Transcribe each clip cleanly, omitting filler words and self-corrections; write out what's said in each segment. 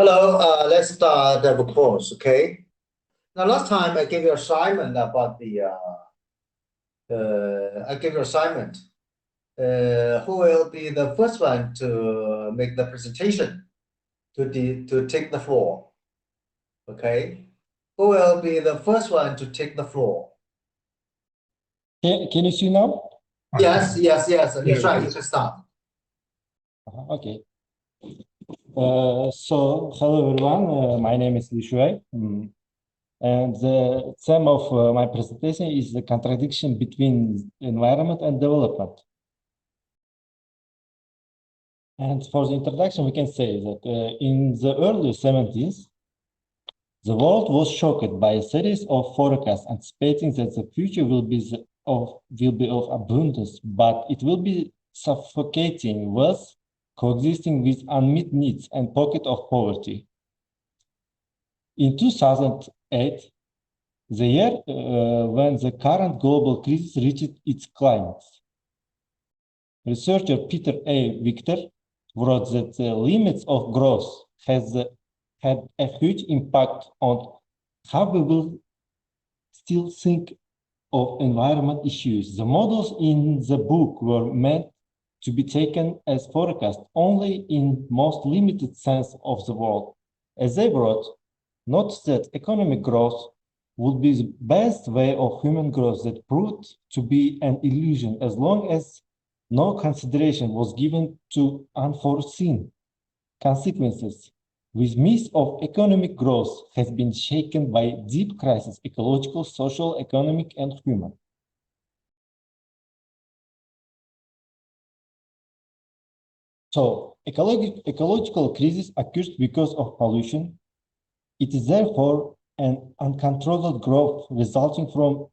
Hello, let's start the course, okay? Now, last time I gave you assignment about I gave you assignment. Who will be the first one to make the presentation to take the floor? Okay, who will be the first one to take the floor? Can you see now? Yes. That's right. You can start. Okay. So hello everyone. My name is Li Shuai. And the theme of my presentation is the contradiction between environment and development. And for the introduction, we can say that in the early 70s, the world was shocked by a series of forecasts anticipating that the future will be of abundance, but it will be suffocating wealth, coexisting with unmet needs and pocket of poverty. In 2008, the year when the current global crisis reached its climax, researcher Peter A. Victor wrote that the limits of growth had a huge impact on how we will still think of environment issues. The models in the book were meant to be taken as forecast only in most limited sense of the word. As they wrote, note that economic growth would be the best way of human growth that proved to be an illusion as long as no consideration was given to unforeseen consequences. With myth of economic growth has been shaken by deep crisis, ecological, social, economic, and human. So, ecological crisis occurs because of pollution. It is therefore an uncontrolled growth resulting from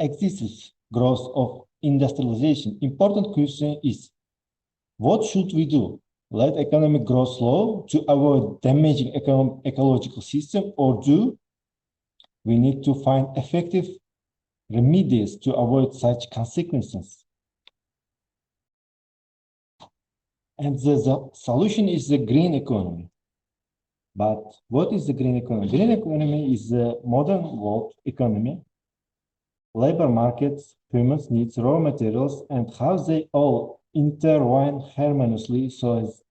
excessive growth of industrialization. Important question is, what should we do? Let economic growth slow to avoid damaging ecological system, or do we need to find effective remedies to avoid such consequences? And the solution is the green economy. But what is the green economy? Green economy is the modern world economy, labor markets, humans' needs, raw materials, and how they all intertwine harmoniously so as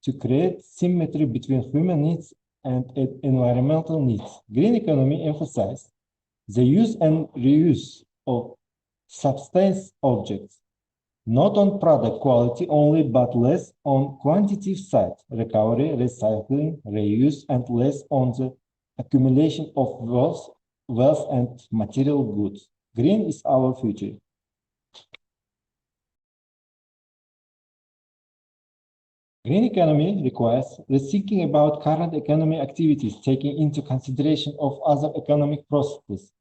to create symmetry between human needs and environmental needs. Green economy emphasizes the use and reuse of substance objects, not on product quality only, but less on quantitative side, recovery, recycling, reuse, and less on the accumulation of wealth and material goods. Green is our future. Green economy requires rethinking about current economic activities, taking into consideration of other economic processes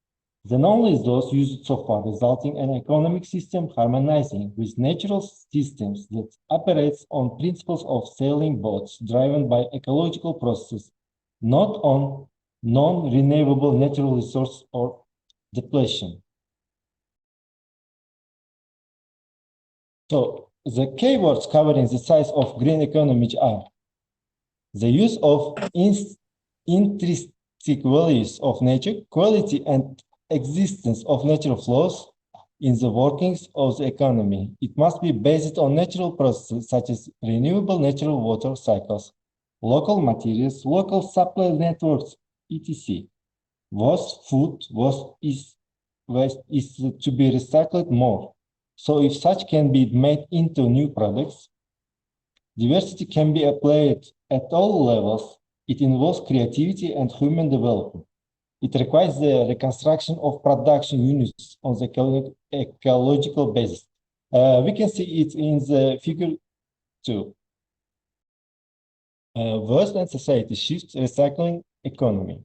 than only those used so far, resulting in an economic system harmonizing with natural systems that operates on principles of sailing boats driven by ecological processes, not on non-renewable natural resource or depletion. So the keywords covering the size of green economy are the use of intrinsic values of nature, quality and existence of natural flows in the workings of the economy. It must be based on natural processes such as renewable natural water cycles, local materials, local supply networks, etc. Waste food waste is to be recycled more. So if such can be made into new products, diversity can be applied at all levels. It involves creativity and human development. It requires the reconstruction of production units on the ecological basis. We can see it in the figure 2. Waste and society shifts recycling economy.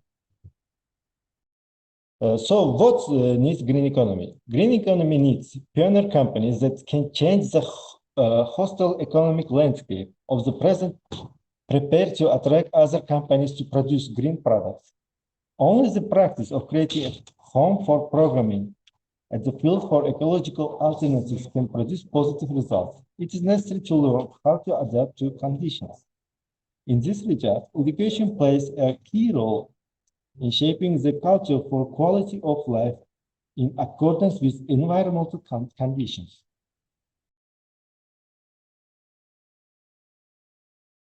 So what needs green economy? Green economy needs pioneer companies that can change the hostile economic landscape of the present, prepared to attract other companies to produce green products. Only the practice of creating a home for programming at the field for ecological alternatives can produce positive results. It is necessary to learn how to adapt to conditions. In this regard, education plays a key role in shaping the culture for quality of life in accordance with environmental conditions.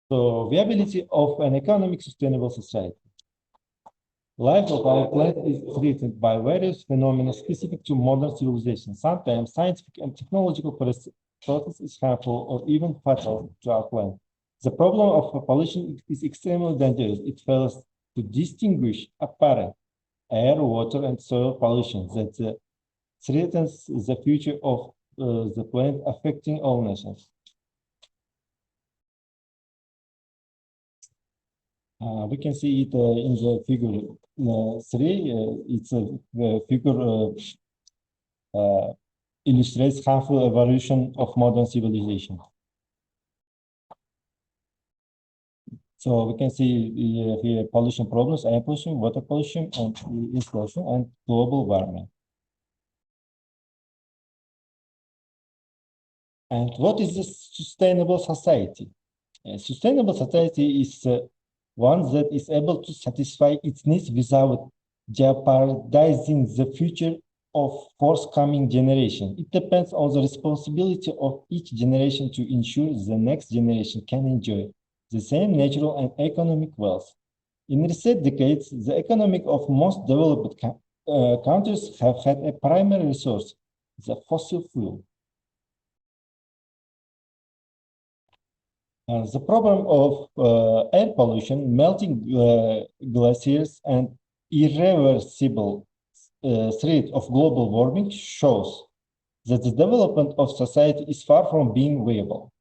So, viability of an economic sustainable society. Life of our planet is threatened by various phenomena specific to modern civilization. Sometimes scientific and technological process is harmful or even fatal to our planet. The problem of pollution is extremely dangerous. It fails to distinguish apparent air, water, and soil pollution that threatens the future of the planet, affecting all nations. We can see it in the figure 3. It's a figure illustrates harmful evolution of modern civilization. So we can see here pollution problems, air pollution, water pollution, and pollution, and global warming. And what is a sustainable society? A sustainable society is one that is able to satisfy its needs without jeopardizing the future of forthcoming generation. It depends on the responsibility of each generation to ensure the next generation can enjoy the same natural and economic wealth. In recent decades, the economic of most developed countries have had a primary resource, the fossil fuel. The problem of air pollution, melting glaciers, and irreversible threat of global warming shows that the development of society is far from being viable.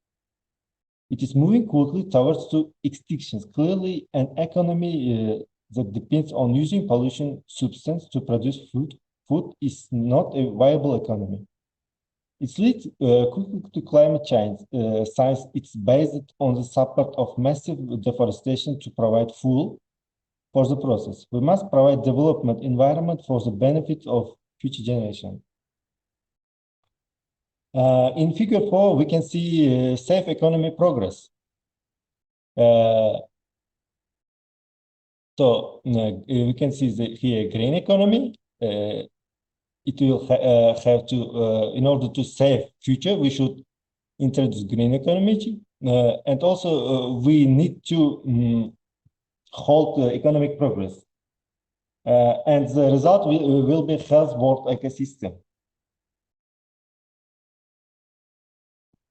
It is moving quickly towards extinctions. Clearly, an economy that depends on using pollution substance to produce food is not a viable economy. Its lead quickly to climate change science. It's based on the support of massive deforestation to provide fuel for the process. We must provide development environment for the benefit of future generations. In figure 4, we can see safe economy progress. So we can see here green economy. It will have to, in order to save future, we should introduce green economy. And also we need to halt economic progress. And the result will be health world ecosystem.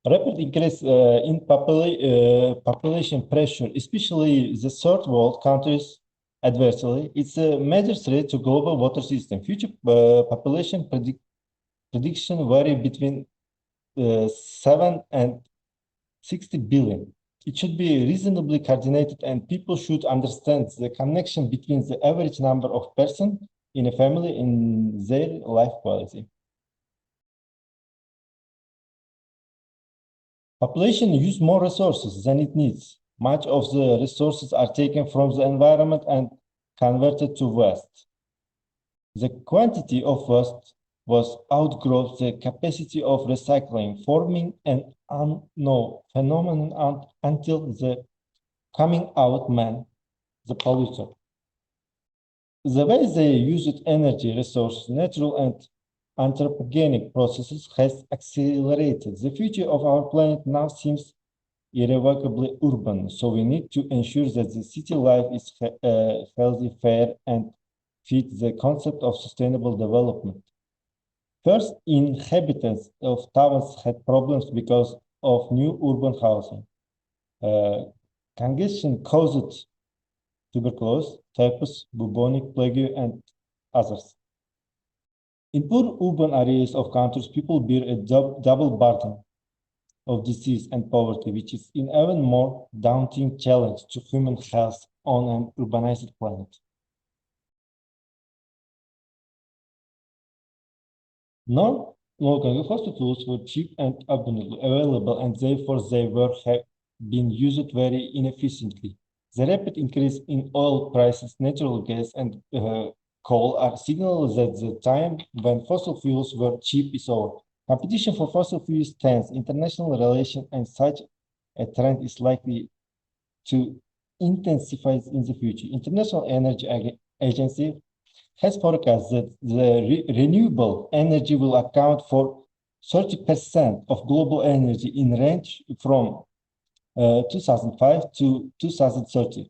Rapid increase in population pressure, especially the third world countries adversely. It's a major threat to global water system. Future population prediction vary between 7 and 60 billion. It should be reasonably coordinated, and people should understand the connection between the average number of persons in a family and their life quality. Population use more resources than it needs. Much of the resources are taken from the environment and converted to waste. The quantity of waste was outgrows the capacity of recycling, forming an unknown phenomenon until the coming out man, the polluter. The way they used energy, resources, natural and anthropogenic processes has accelerated. The future of our planet now seems irrevocably urban, so we need to ensure that the city life is healthy, fair, and fit the concept of sustainable development. First, inhabitants of towns had problems because of new urban housing. Congestion caused tuberculosis, typhus, bubonic plague, and others. In poor urban areas of countries, people bear a double burden of disease and poverty, which is an even more daunting challenge to human health on an urbanized planet. Non-local hospitals were cheap and abundantly available, and therefore they have been used very inefficiently. The rapid increase in oil prices, natural gas, and coal are signals that the time when fossil fuels were cheap is over. Competition for fossil fuels tense international relations, and such a trend is likely to intensifies in the future. International Energy Agency has forecast that the renewable energy will account for 30% of global energy in range from 2005 to 2030.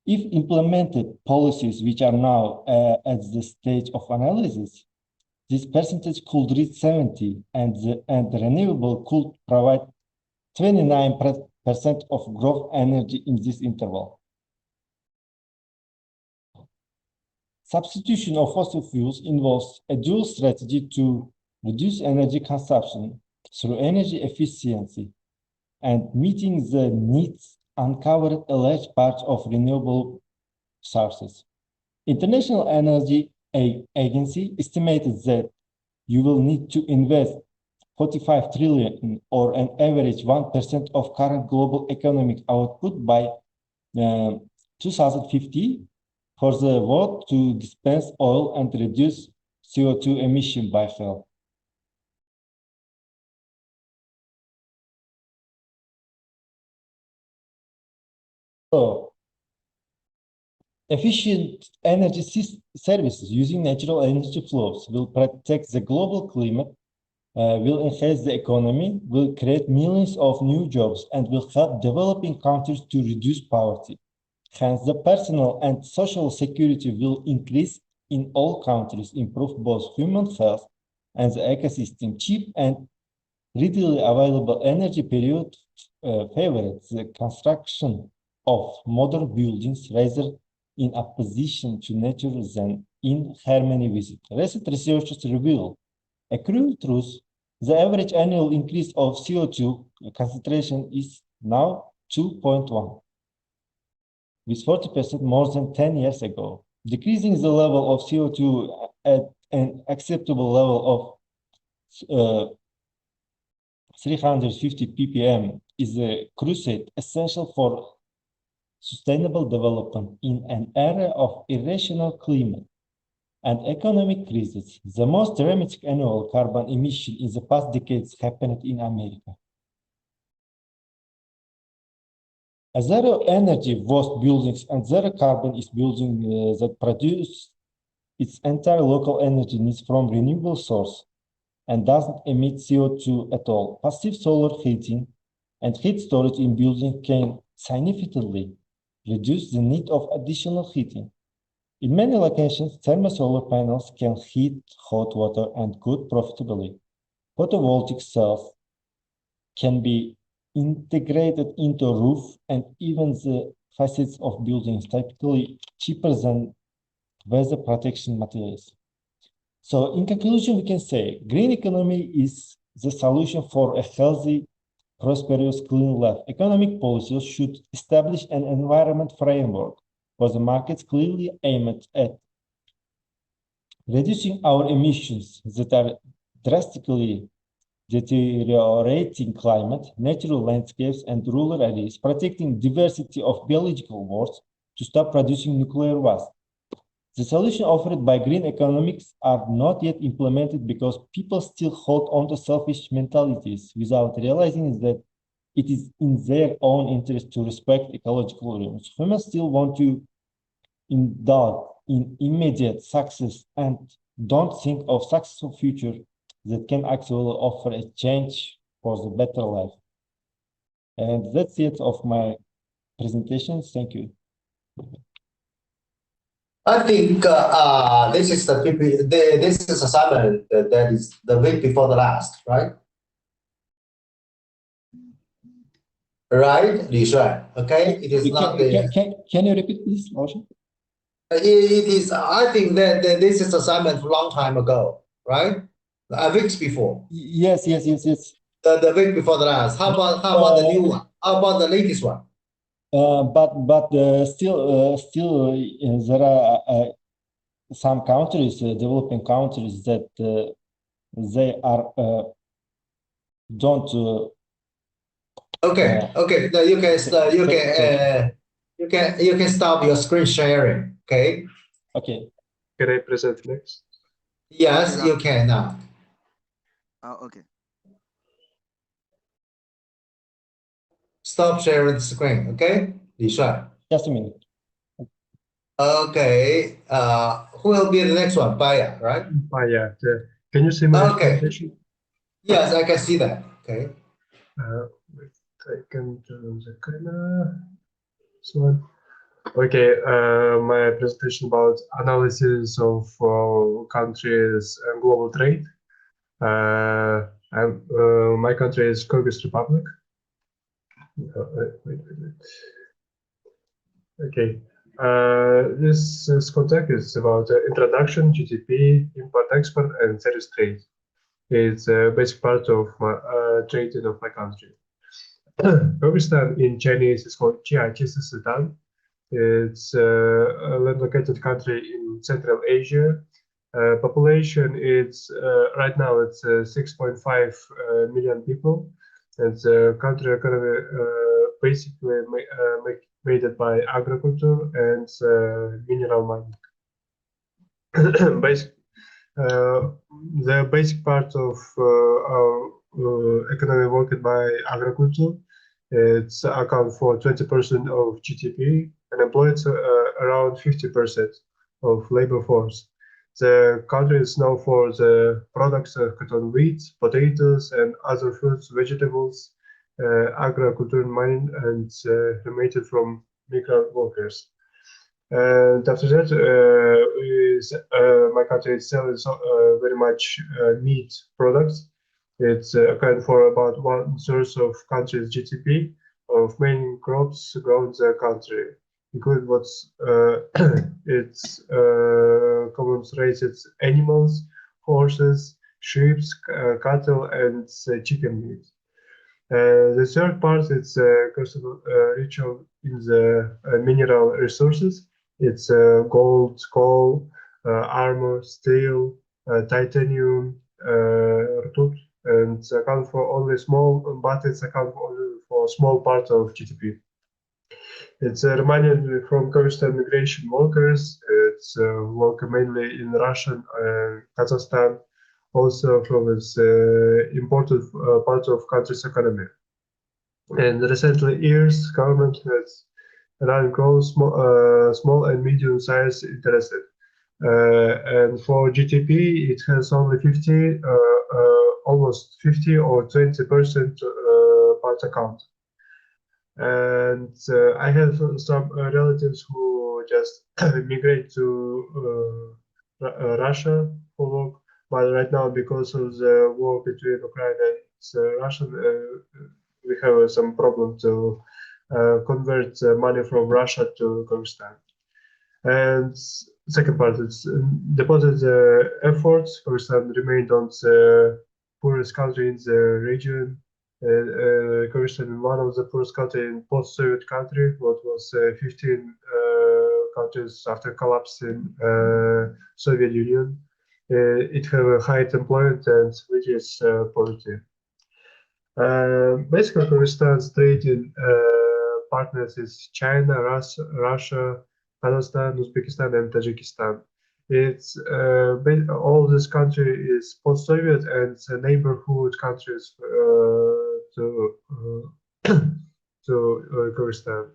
If implemented policies which are now at the stage of analysis, this percentage could reach 70, and the renewable could provide 29% of gross energy in this interval. Substitution of fossil fuels involves a dual strategy to reduce energy consumption through energy efficiency, and meeting the needs uncovered a large part of renewable sources. International Energy Agency estimated that you will need to invest 45 trillion, or an average 1% of current global economic output by 2050 for the world to dispense oil and reduce CO2 emission by half. So, efficient energy services using natural energy flows will protect the global climate, will enhance the economy, will create millions of new jobs, and will help developing countries to reduce poverty. Hence, the personal and social security will increase in all countries, improve both human health and the ecosystem. Cheap and readily available energy period favors the construction of modern buildings rather in opposition to nature than in harmony with it. Recent research reveal a cruel truth: the average annual increase of CO2 concentration is now 2.1, with 40% more than 10 years ago. Decreasing the level of CO2 at an acceptable level of 350 ppm is a crusade essential for sustainable development in an era of irrational climate and economic crisis. The most dramatic annual carbon emission in the past decades happened in America. A zero energy waste buildings and zero carbon is building that produce its entire local energy needs from renewable source and doesn't emit CO2 at all. Passive solar heating and heat storage in buildings can significantly reduce the need of additional heating. In many locations, thermosolar panels can heat hot water and cook profitably. Photovoltaic cells can be integrated into roof and even the facades of buildings, typically cheaper than weather protection materials. So in conclusion, we can say green economy is the solution for a healthy, prosperous, clean life. Economic policies should establish an environment framework for the markets clearly aimed at reducing our emissions that are drastically deteriorating climate, natural landscapes, and rural areas, protecting diversity of biological worlds to stop producing nuclear waste. The solutions offered by green economics are not yet implemented because people still hold on to selfish mentalities without realizing that it is in their own interest to respect ecological rules. Humans still want to indulge in immediate success and don't think of successful future that can actually offer a change for the better life. And that's it of my presentation. Thank you. I think this is this is assignment that is the week before the last, right? Right, Li Shuai. Okay, it is not the. Can you repeat, please, Roshan? It is. I think that this is assignment a long time ago, right? Weeks before. Yes. The week before the last. How about the new one? How about the latest one? But still there are some countries, developing countries, that they are don't. Okay. No, you can stop your screen sharing. Okay. Okay. Can I present next? Yes, you can now. Okay. Stop sharing the screen. Okay, Li Shuai. Just a minute. Okay, who will be the next one? Baya, right? Yeah. Can you see my Okay. presentation? Yes, I can see that. Okay. Wait, I can turn the camera. This one. Okay, my presentation about analysis of countries and global trade. My country is Kyrgyz Republic. Wait. Okay. This contact is about introduction, GDP, import-export, and service trade. It's a basic part of my trading of my country. Kyrgyzstan in Chinese is called Kyrgyzstan. It's a land-located country in Central Asia. Population is right now it's 6.5 million people, and the country economy basically made by agriculture and mineral mining. The basic part of our economy worked by agriculture. It's account for 20% of GDP and employs around 50% of labor force. The country is known for the products of cotton, wheat, potatoes, and other fruits, vegetables, agriculture, mining, and related from migrant workers. And after that, my country sells very much meat products. It's account for about 1/3 of country's GDP of main crops grown in the country, include what's its common raised animals, horses, sheep, cattle, and chicken meat. The third part is rich in the mineral resources. It's gold, coal, armor, steel, titanium, rtut, and account for only small, but it's account for a small part of GDP. It's reminded from Kyrgyzstan migration workers. It's work mainly in Russia, Kazakhstan, also from its important part of country's economy. In recent years, government has run grown small and medium-sized interested. And for GDP, it has only 50, almost 50 or 20% part account. And I have some relatives who just migrate to Russia for work, but right now because of the war between Ukraine and Russia, we have some problem to convert money from Russia to Kyrgyzstan. And second part is deposit the efforts. Kyrgyzstan remained on the poorest country in the region. Kyrgyzstan is one of the poorest country in post-Soviet country. What was 15 countries after collapse in Soviet Union. It have a high employment and reduced poverty. Basically, Kyrgyzstan's trading partners is China, Russia, Kazakhstan, Uzbekistan, and Tajikistan. It's all this country is post-Soviet and neighborhood countries to Kyrgyzstan.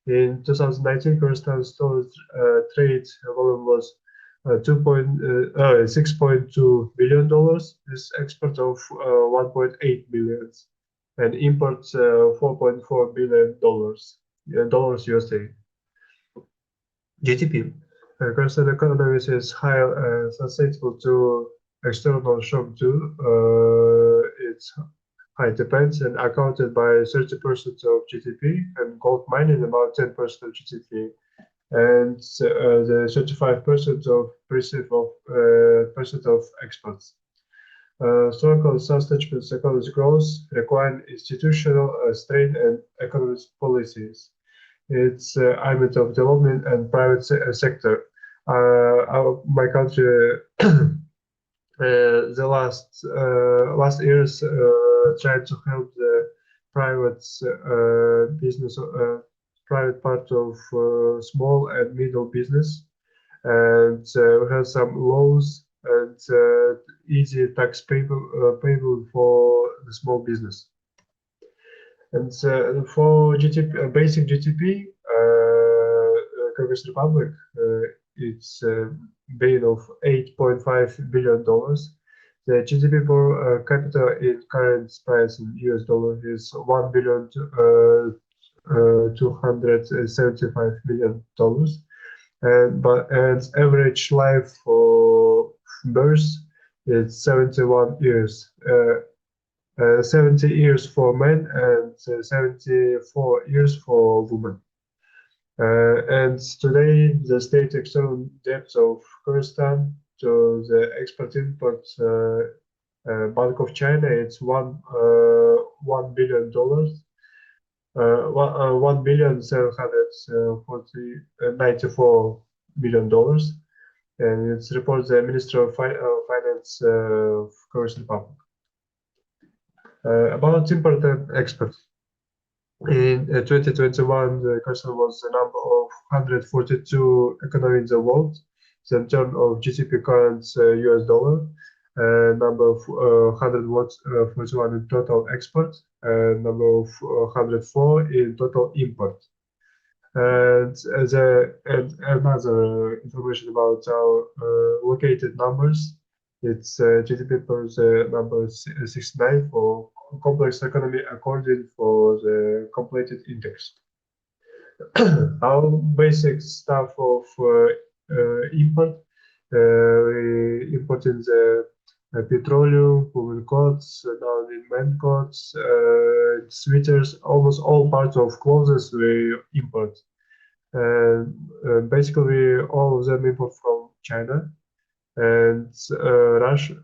In 2019, Kyrgyzstan's total trade volume was $6.2 billion. This export of 1.8 billion and imports $4.4 billion dollars USA. GDP. Kyrgyzstan economy is high susceptible to external shock too. It's high depends and accounted by 30% of GDP and gold mining about 10% of GDP. And the 35% of percent of exports. Historical sustainable economic growth require institutional strength and economic policies. It's aimed of development and private sector. My country, the last years tried to help the private business. Private part of small and middle business, and we have some laws and easy tax payable for the small business. And for GDP, basic GDP, Kyrgyz Republic, it's been of $8.5 billion. The GDP per capita in current price in US dollar is $1,275 million. And average life for birth is 71 years. 70 years for men and 74 years for women. And today, the state external debt of Kyrgyzstan to the export-import Bank of China, it's $1 billion, $1,794 million, and it's reports the Minister of Finance of Kyrgyz Republic. About import and export. In 2021, Kyrgyzstan was the number of 142 economy in the world. The term of GDP current US dollar, number of 141 in total export, number of 104 in total import. And another information about our located numbers. It's GDP per the number 69 for complex economy according for the completed index. Our basic stuff of import, we imported the petroleum, women coats, down in men coats, sweaters, almost all parts of clothes we import. Basically, all of them import from China and Russia,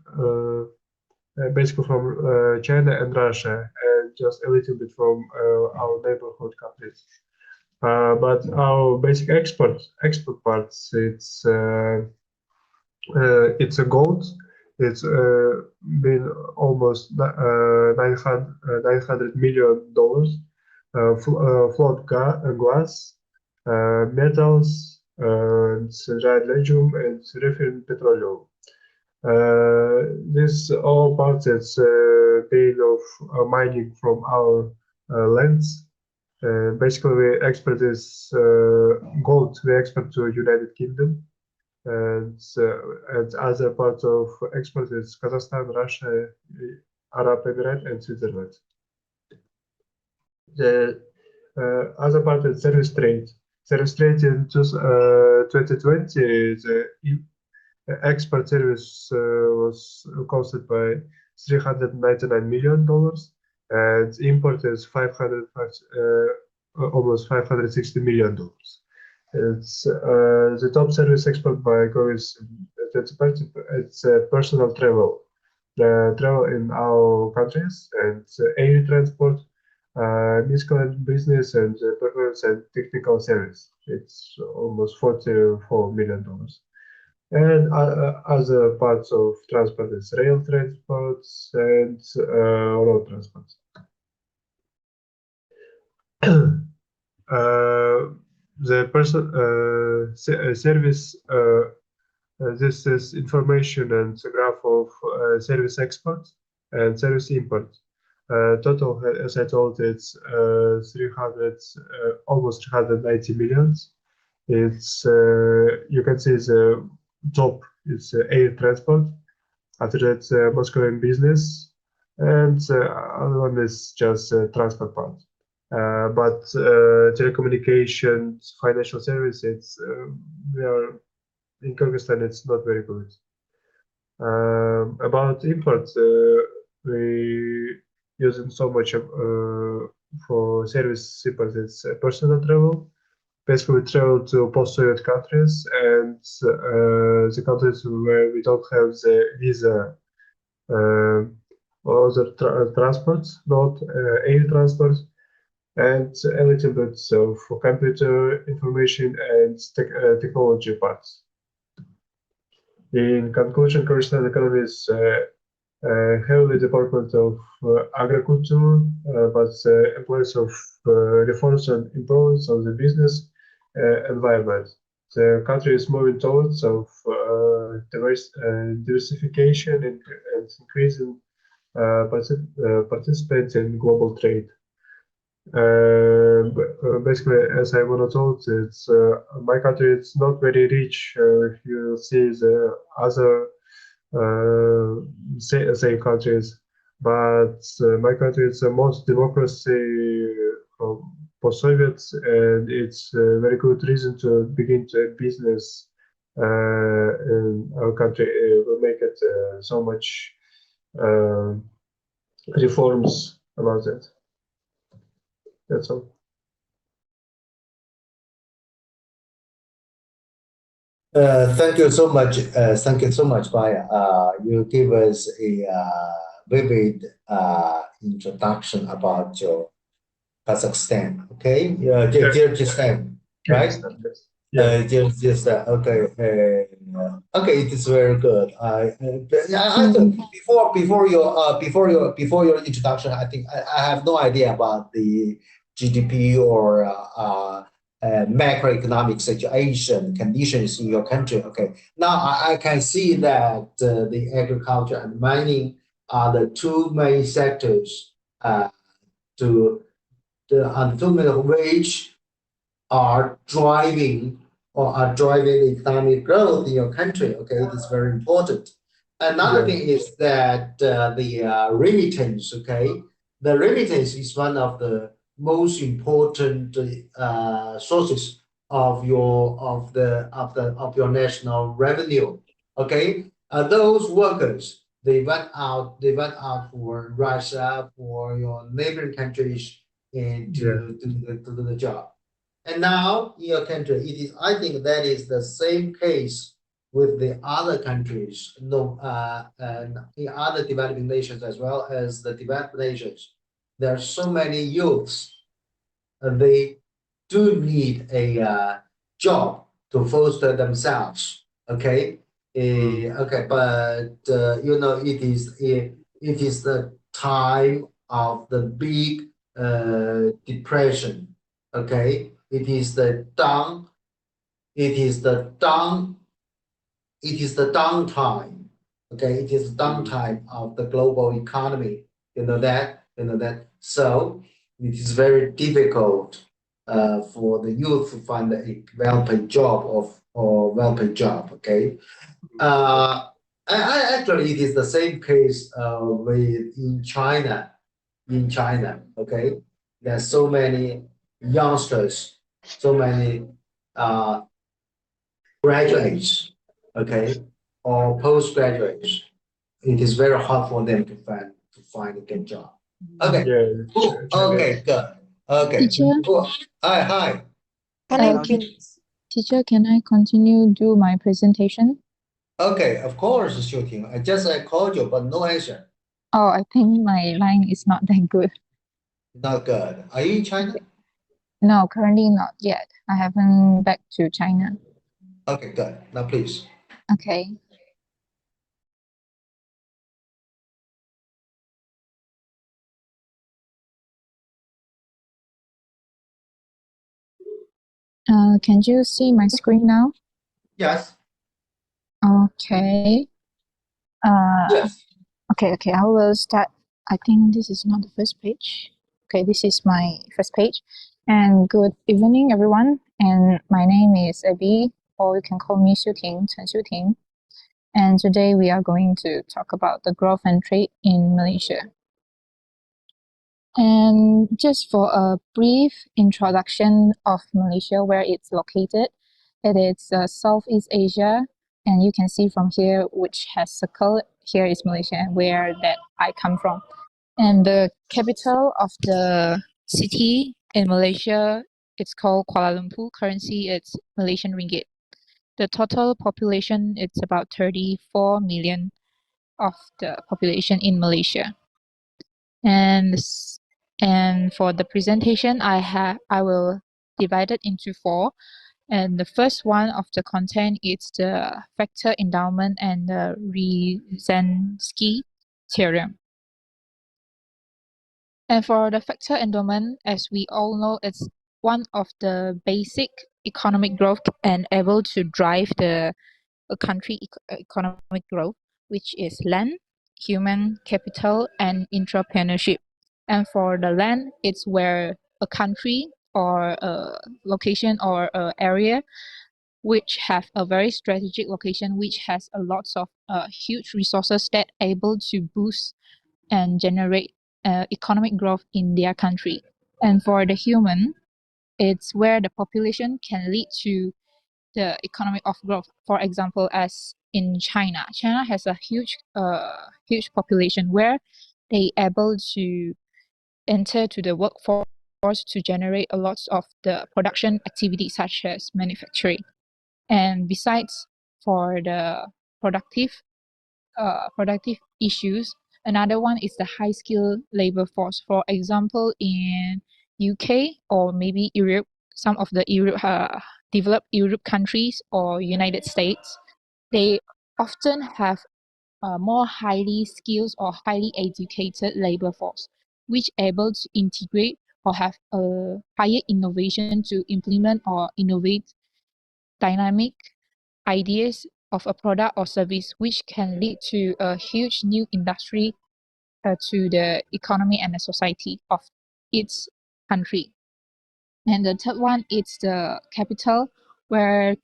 basically from China and Russia, and just a little bit from our neighborhood countries. But our basic export parts, it's a gold. It's been almost $900 million. Float glass, metals, dried legume, and refined petroleum. This all parts it's paid of mining from our lands. Basically, we export this gold. We export to United Kingdom, and other parts of export is Kazakhstan, Russia, Arab Emirates, and Switzerland. The other part is service trade. Service trade in 2020, the export service was costed by $399 million, and import is almost $560 million. It's the top service export by Kyrgyz. It's personal travel, travel in our countries, and air transport, miscellaneous business, and performance and technical service. It's almost $44 million. And other parts of transport is rail transport and road transport. The service, this is information and graph of service export and service import. Total, as I told, it's almost 390 million. It's you can see the top is air transport. After that, Moscow business, and other one is just transport part. But telecommunications, financial services, we are in Kyrgyzstan. It's not very good. About imports, we using so much for service imports. It's personal travel. Basically, we travel to post-Soviet countries and the countries where we don't have the visa, other transports, not air transport, and a little bit for computer information and technology parts. In conclusion, Kyrgyzstan economy is heavily department of agriculture, but employs of reforms and improvements of the business environment. The country is moving towards diversification and increasing participants in global trade. Basically, as I was told, it's my country. It's not very rich. If you see the other say countries, but my country is the most democracy for Soviets, and it's a very good reason to begin to business in our country. Will make it so much uh, reforms about it. That's all. Thank you so much. Thank you so much, Maya. You give us a vivid introduction about your Kazakhstan. Okay, Yeah. Kyrgyzstan, right? Yeah. Just okay. Okay, it is very good. I think before your introduction, I think I have no idea about the GDP or macroeconomic situation conditions in your country. Okay, now I can see that the agriculture and mining are the two main sectors to the two main of which are driving economic growth in your country. Okay, it is very important. Another Yeah. thing is that the remittance. Okay, the remittance is one of the most important sources of your national revenue. Okay, those workers they went out for Russia, for your neighboring countries, and to do the job. And now in your country, I think that is the same case with the other countries, no, and in other developing nations as well as the developed nations. There are so many youths, they do need a job to foster themselves. Okay, okay, but it is the time of the big depression. Okay, it is the downtime. Okay, it is downtime of the global economy. You know that. So it is very difficult for the youth to find a well-paid job or well-paid job. Okay. Actually, it is the same case with in China. In China, okay, there's so many youngsters, so many uh, graduates, okay, or postgraduates. It is very hard for them to find a good job. Okay. Yeah. Cool. Okay. Good. Okay. Teacher, Cool. Hi. teacher, can I continue do my presentation? Okay. Of course, shooting. I called you, but no answer. Oh, I think my line is not that good. Not good. Are you in China? No, currently not yet. I haven't back to China. Okay. Good. Now, please. Okay. Can you see my screen now? Yes. Okay. Yes. Okay, I will start. I think this is not the first page. Okay, this is my first page. And good evening, everyone. And my name is Abby, or you can call me Xiuting, Chen Xiuting. And today we are going to talk about the growth and trade in Malaysia. And just for a brief introduction of Malaysia, where it's located, it is Southeast Asia, and you can see from here which has circled. Here is Malaysia, where that I come from. And the capital of the city in Malaysia, it's called Kuala Lumpur. Currency, it's Malaysian ringgit. The total population, it's about 34 million of the population in Malaysia. And for the presentation, I will divide it into four. And the first one of the content is the factor endowment and the Rzansky theorem. And for the factor endowment, as we all know, it's one of the basic economic growth and able to drive the country economic growth, which is land, human capital, and entrepreneurship. And for the land, it's where a country or a location or a area which have a very strategic location, which has a lots of huge resources that able to boost and generate economic growth in their country. And for the human, it's where the population can lead to the economic of growth. For example, as in China, China has a huge population where they able to enter to the workforce to generate a lot of the production activities such as manufacturing. And besides, for the productive issues, another one is the high skilled labor force. For example, in UK or maybe Europe, some of the developed Europe countries or United States, they often have a more highly skilled or highly educated labor force, which able to integrate or have a higher innovation to implement or innovate dynamic ideas of a product or service, which can lead to a huge new industry to the economy and the society of its country. And the third one is the capital, where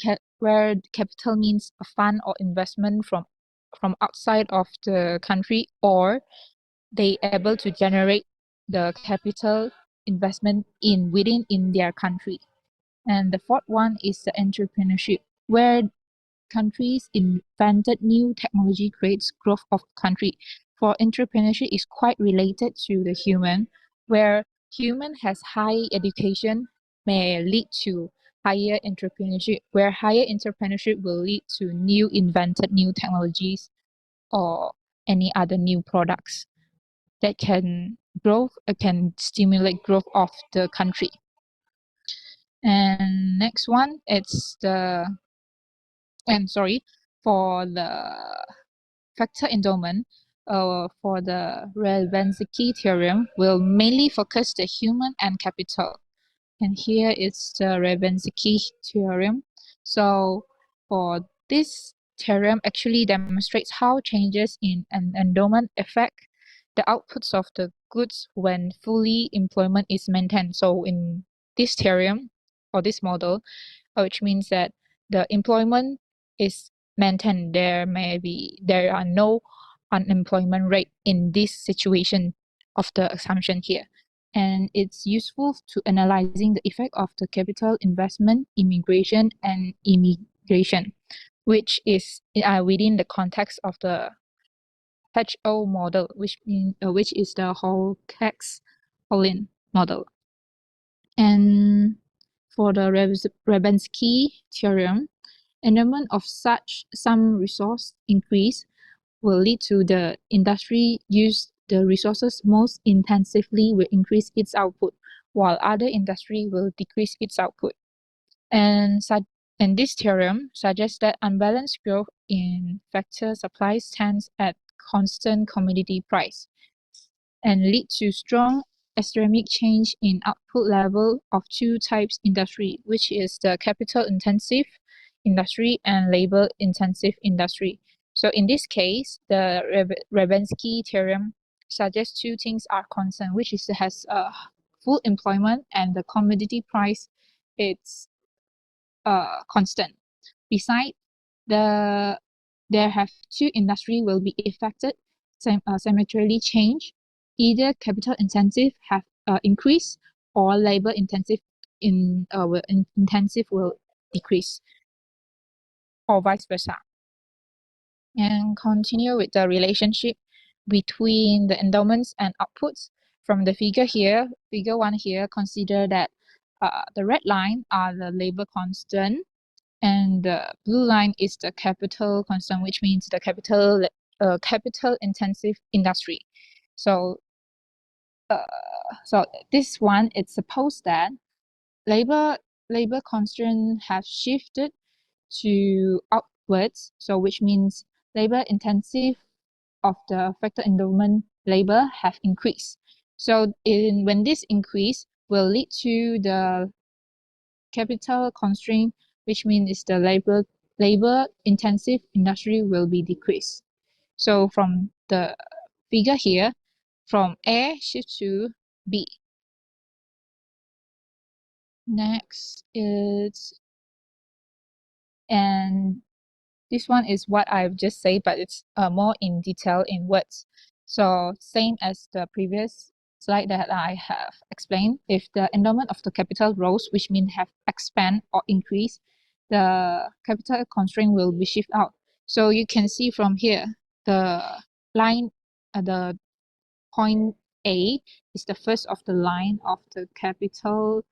capital means a fund or investment from outside of the country, or they able to generate the capital investment within their country. And the fourth one is the entrepreneurship, where countries invented new technology creates growth of country. For entrepreneurship is quite related to the human, where human has high education may lead to higher entrepreneurship, where higher entrepreneurship will lead to new invented new technologies or any other new products that can can stimulate growth of the country. And next one, it's for the factor endowment, for the Revensky theorem, will mainly focus the human and capital. And here is the Revensky theorem. So for this theorem actually demonstrates how changes in an endowment affect the outputs of the goods when fully employment is maintained. So in this theorem or this model, which means that the employment is maintained, there are no unemployment rate in this situation of the assumption here. And it's useful to analyzing the effect of the capital investment, immigration, and immigration, which is within the context of the HO model, which is the Hall-Kax-Hollin model. And for the Revensky theorem, endowment of some resource increase will lead to the industry use the resources most intensively will increase its output, while other industry will decrease its output. And this theorem suggests that unbalanced growth in factor supply stands at constant commodity price and lead to strong extremic change in output level of two types industry, which is the capital intensive industry and labor intensive industry. So in this case, the Revensky theorem suggests two things are constant, which is has full employment and the commodity price it's constant. Besides, there have two industry will be affected symmetrically change. Either capital intensive have increase or labor intensive intensive will decrease, or vice versa. And continue with the relationship between the endowments and outputs. From the figure here, figure 1 here, consider that the red line are the labor constant and the blue line is the capital constant, which means the capital intensive industry. So this one, it's supposed that labor constant have shifted to outwards, so which means labor intensive of the factor endowment labor have increased. So when this increase will lead to the capital constraint, which means the labor intensive industry will be decreased. So from the figure here, from A shift to B. Next is, and this one is what I've just said, but it's more in detail in words. So same as the previous slide that I have explained, if the endowment of the capital rose, which means have expand or increase, the capital constraint will be shift out. So you can see from here, the line, the point A is the first of the line of the capital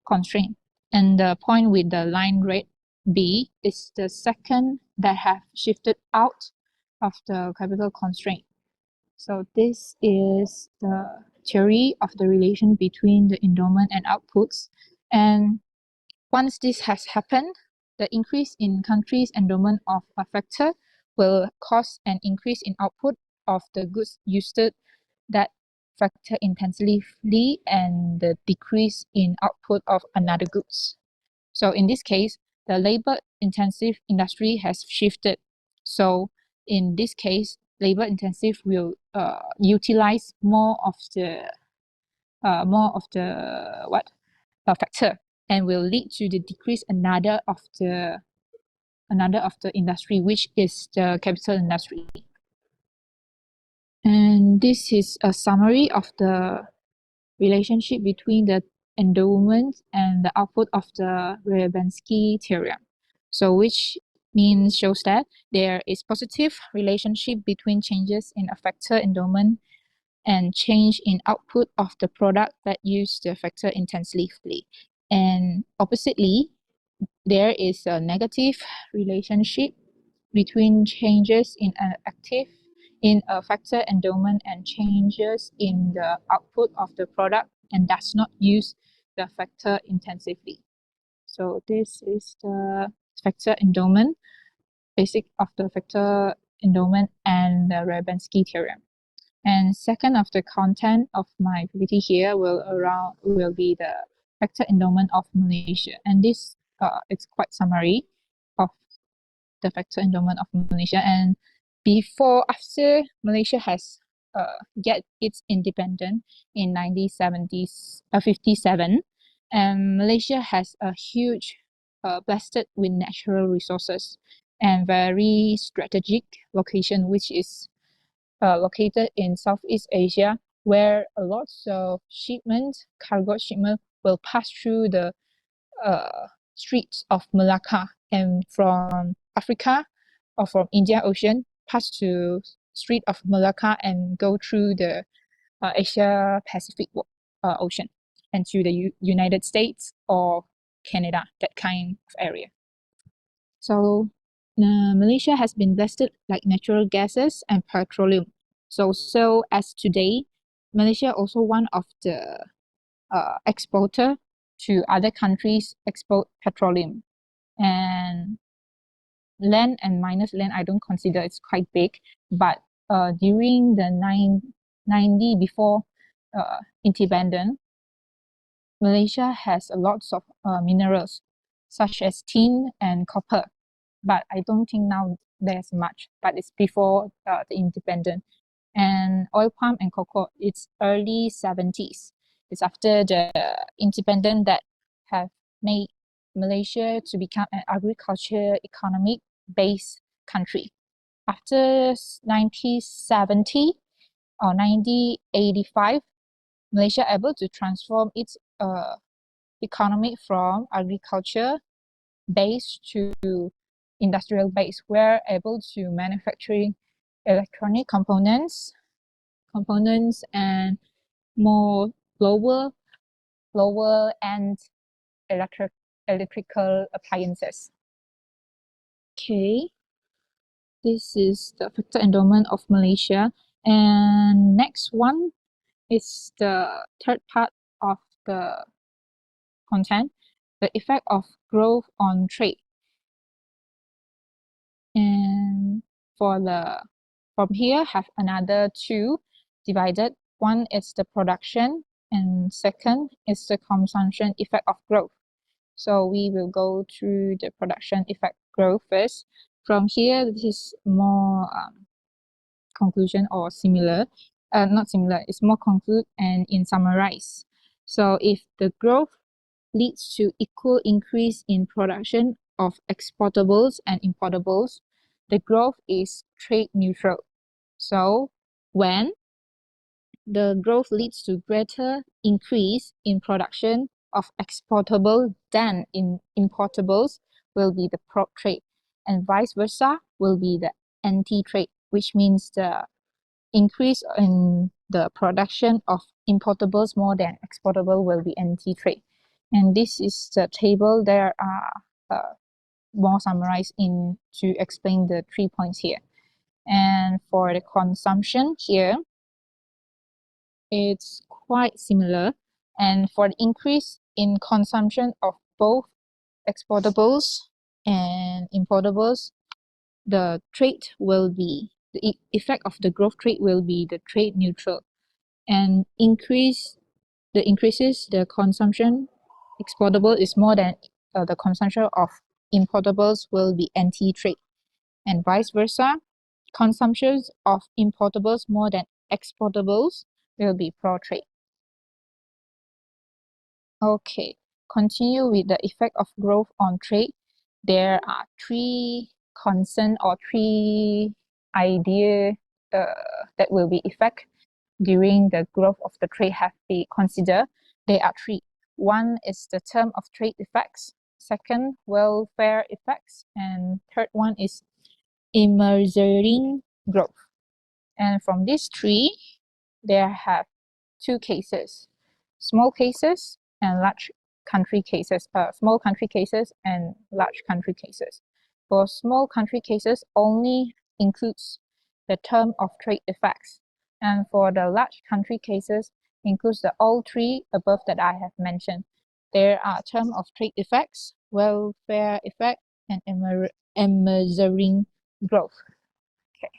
constraint, and the point with the line red B is the second that have shifted out of the capital constraint. So this is the theory of the relation between the endowment and outputs. And once this has happened, the increase in country's endowment of a factor will cause an increase in output of the goods used that factor intensively and the decrease in output of another goods. So in this case, the labor intensive industry has shifted. So in this case, labor intensive will utilize more of the factor, and will lead to the decrease another of the industry, which is the capital industry. And this is a summary of the relationship between the endowment and the output of the Ryabansky theorem. So which means shows that there is positive relationship between changes in a factor endowment and change in output of the product that use the factor intensively. And oppositely, there is a negative relationship between changes in a factor endowment and changes in the output of the product and does not use the factor intensively. So this is the factor endowment, basic of the factor endowment and the Ryabansky theorem. And second of the content of my PPT here will be the factor endowment of Malaysia. And this it's quite summary of the factor endowment of Malaysia. And after Malaysia has get its independence in 1957, and Malaysia has a huge blessed with natural resources and very strategic location, which is located in Southeast Asia, where a lot of cargo shipment will pass through the Straits of Malacca, and from Africa or from Indian Ocean pass to Strait of Malacca and go through the Asia Pacific Ocean and to the United States or Canada, that kind of area. So Malaysia has been blessed like natural gases and petroleum. So as today, Malaysia also one of the exporter to other countries export petroleum. And land and minus land, I don't consider it's quite big, but during the 90 before independence, Malaysia has a lot of minerals such as tin and copper, but I don't think now there's much, but it's before the independence. And oil palm and cocoa, it's early 70s. It's after the independence that have made Malaysia to become an agriculture economic based country. After 1970 or 1985, Malaysia able to transform its economy from agriculture base to industrial base. We're able to manufacturing electronic components and more lower end electrical appliances. Okay, this is the factor endowment of Malaysia. And next one is the third part of the content, the effect of growth on trade. And from here have another two divided. One is the production and second is the consumption effect of growth. So we will go through the production effect growth first. From here, this is more conclusion or similar, not similar, it's more conclude and in summarize. So if the growth leads to equal increase in production of exportables and importables, the growth is trade neutral. So when the growth leads to greater increase in production of exportable than in importables will be the pro-trade, and vice versa will be the anti-trade, which means the increase in the production of importables more than exportable will be anti-trade. And this is the table there are more summarized in to explain the 3 points here. And for the consumption here, it's quite similar. And for the increase in consumption of both exportables and importables, the trade will be, the effect of the growth trade will be the trade neutral, and increases the consumption exportable is more than the consumption of importables will be anti-trade, and vice versa, consumptions of importables more than exportables will be pro-trade. Okay, continue with the effect of growth on trade. There are three concerns or three ideas that will be effect during the growth of the trade have been considered. There are three. One is the term of trade effects. Second, welfare effects. And third one is emerging growth. And from these three, there have two cases: small cases and large country cases. Small country cases and large country cases. For small country cases, only includes the term of trade effects, and for the large country cases, includes the all three above that I have mentioned. There are term of trade effects, welfare effect, and emerging growth. Okay.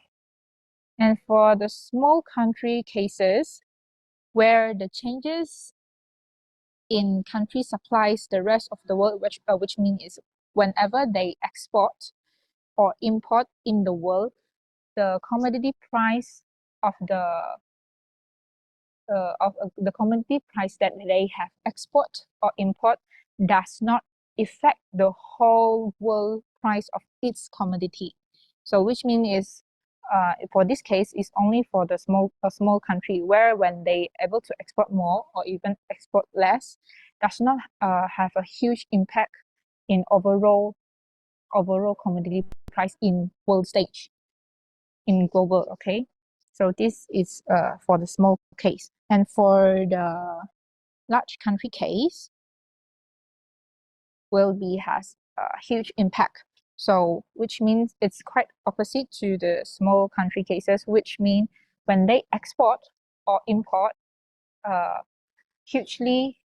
And for the small country cases, where the changes in country supplies the rest of the world, which means is whenever they export or import in the world, the commodity price of the commodity price that they have export or import does not affect the whole world price of its commodity. So which means is for this case is only for the small country, where when they able to export more or even export less, does not have a huge impact in overall commodity price in world stage, in global. Okay, so this is for the small case. And for the large country case, will be has a huge impact. So which means it's quite opposite to the small country cases, which mean when they export or import hugely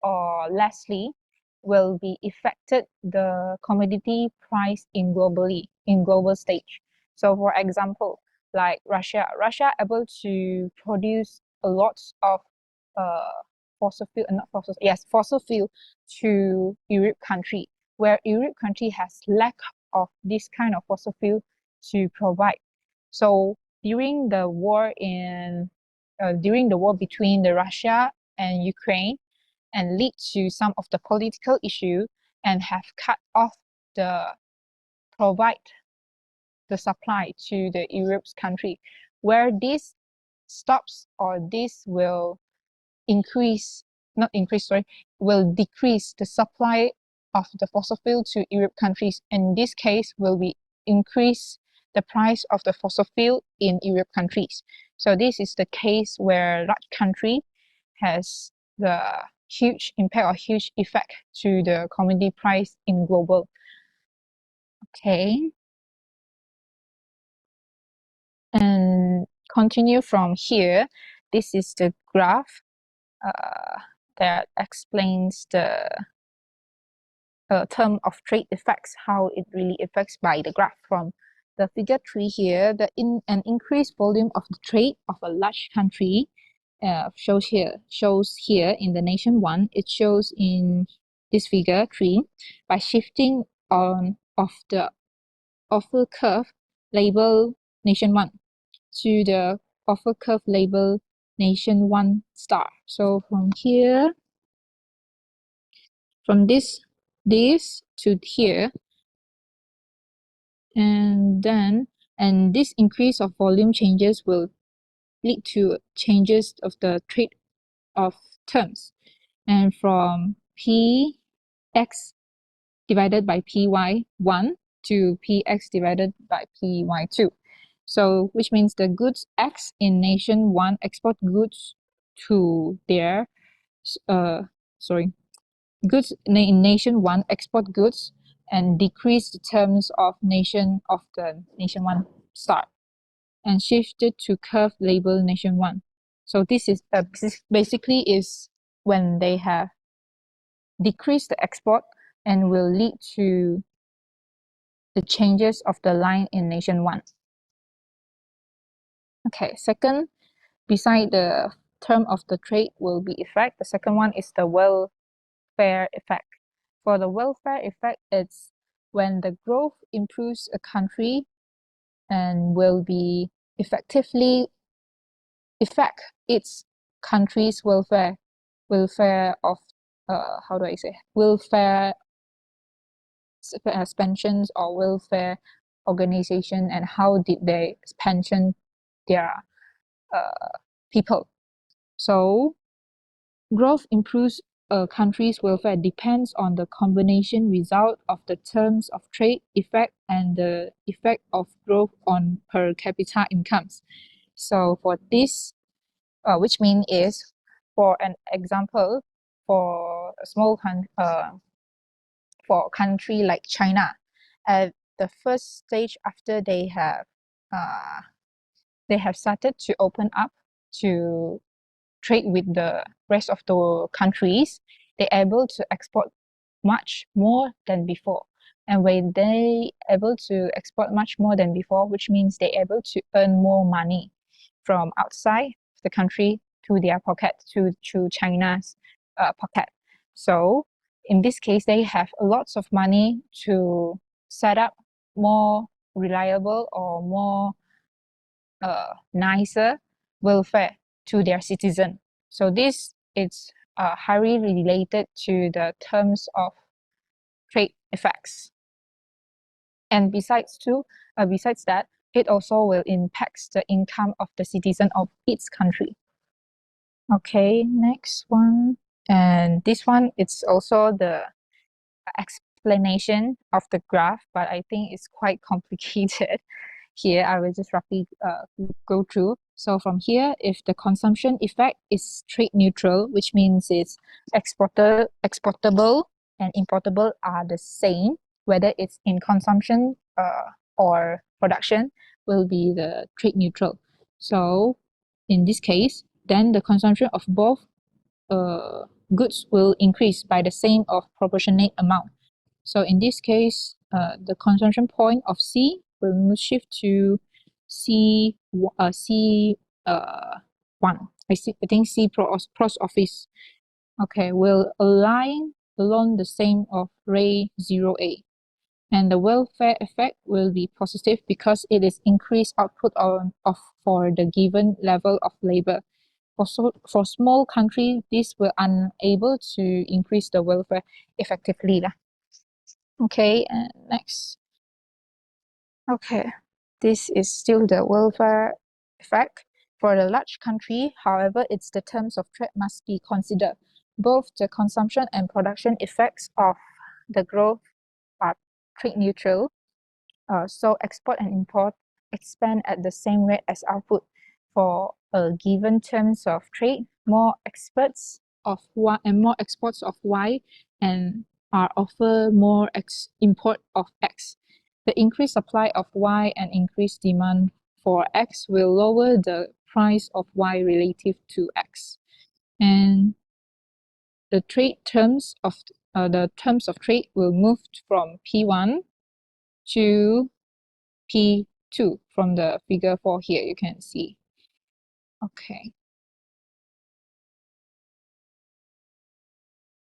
or lessly will be affected the commodity price in global stage. So for example, like Russia able to produce a lot of fossil fuel to Europe country, where Europe country has lack of this kind of fossil fuel to provide. So during the war between the Russia and Ukraine, and lead to some of the political issue, and have cut off the provide the supply to the Europe's country, where this stops or this will will decrease the supply of the fossil fuel to Europe countries. In this case, will be increase the price of the fossil fuel in Europe countries. So this is the case where large country has the huge impact or huge effect to the commodity price in global. Okay. And continue from here. This is the graph that explains the term of trade effects, how it really affects by the graph. From the figure 3 here, an increased volume of the trade of a large country shows here in the nation 1. It shows in this figure 3 by shifting on of the offer curve label nation 1 to the offer curve label nation 1 star. So from here, from this to here, and this increase of volume changes will lead to changes of the trade of terms, and from px divided by py1 to px divided by py2. So which means the goods X in nation 1 export goods to their goods in nation 1 export goods and decrease the terms of nation 1 start and shifted to curve label nation 1. So this is basically is when they have decreased the export and will lead to the changes of the line in nation 1. Okay, second, beside the term of the trade will be effect, the second one is the welfare effect. For the welfare effect, it's when the growth improves a country and will be effectively affect its country's welfare of welfare pensions or welfare organization, and how did they pension their people. So growth improves a country's welfare depends on the combination result of the terms of trade effect and the effect of growth on per capita incomes. So for this, which mean is, for an example, for a small for a country like China, at the first stage after they have started to open up to trade with the rest of the countries, they're able to export much more than before. And when they able to export much more than before, which means they're able to earn more money from outside the country to their pocket, to China's pocket. So in this case, they have lots of money to set up more reliable or more nicer welfare to their citizen. So this is highly related to the terms of trade effects. And besides that, it also will impact the income of the citizen of its country. Okay, next one. And this one, it's also the explanation of the graph, but I think it's quite complicated. Here, I will just roughly go through. So from here, if the consumption effect is trade neutral, which means it's exportable and importable are the same, whether it's in consumption or production, will be the trade neutral. So in this case, then the consumption of both goods will increase by the same of proportionate amount. So in this case, the consumption point of C will shift to C one. I think C pros office. Okay, will align along the same of ray 0A. And the welfare effect will be positive because it is increased output for the given level of labor. For small country, this will unable to increase the welfare effectively. Okay, and next. Okay, this is still the welfare effect. For the large country, however, it's the terms of trade must be considered. Both the consumption and production effects of the growth are trade neutral. So export and import expand at the same rate as output. For a given terms of trade, more exports of Y and more exports of Y and are offer more import of X. The increased supply of Y and increased demand for X will lower the price of Y relative to X. And the terms of trade will move from P1 to P2 from the figure 4 here, you can see. Okay.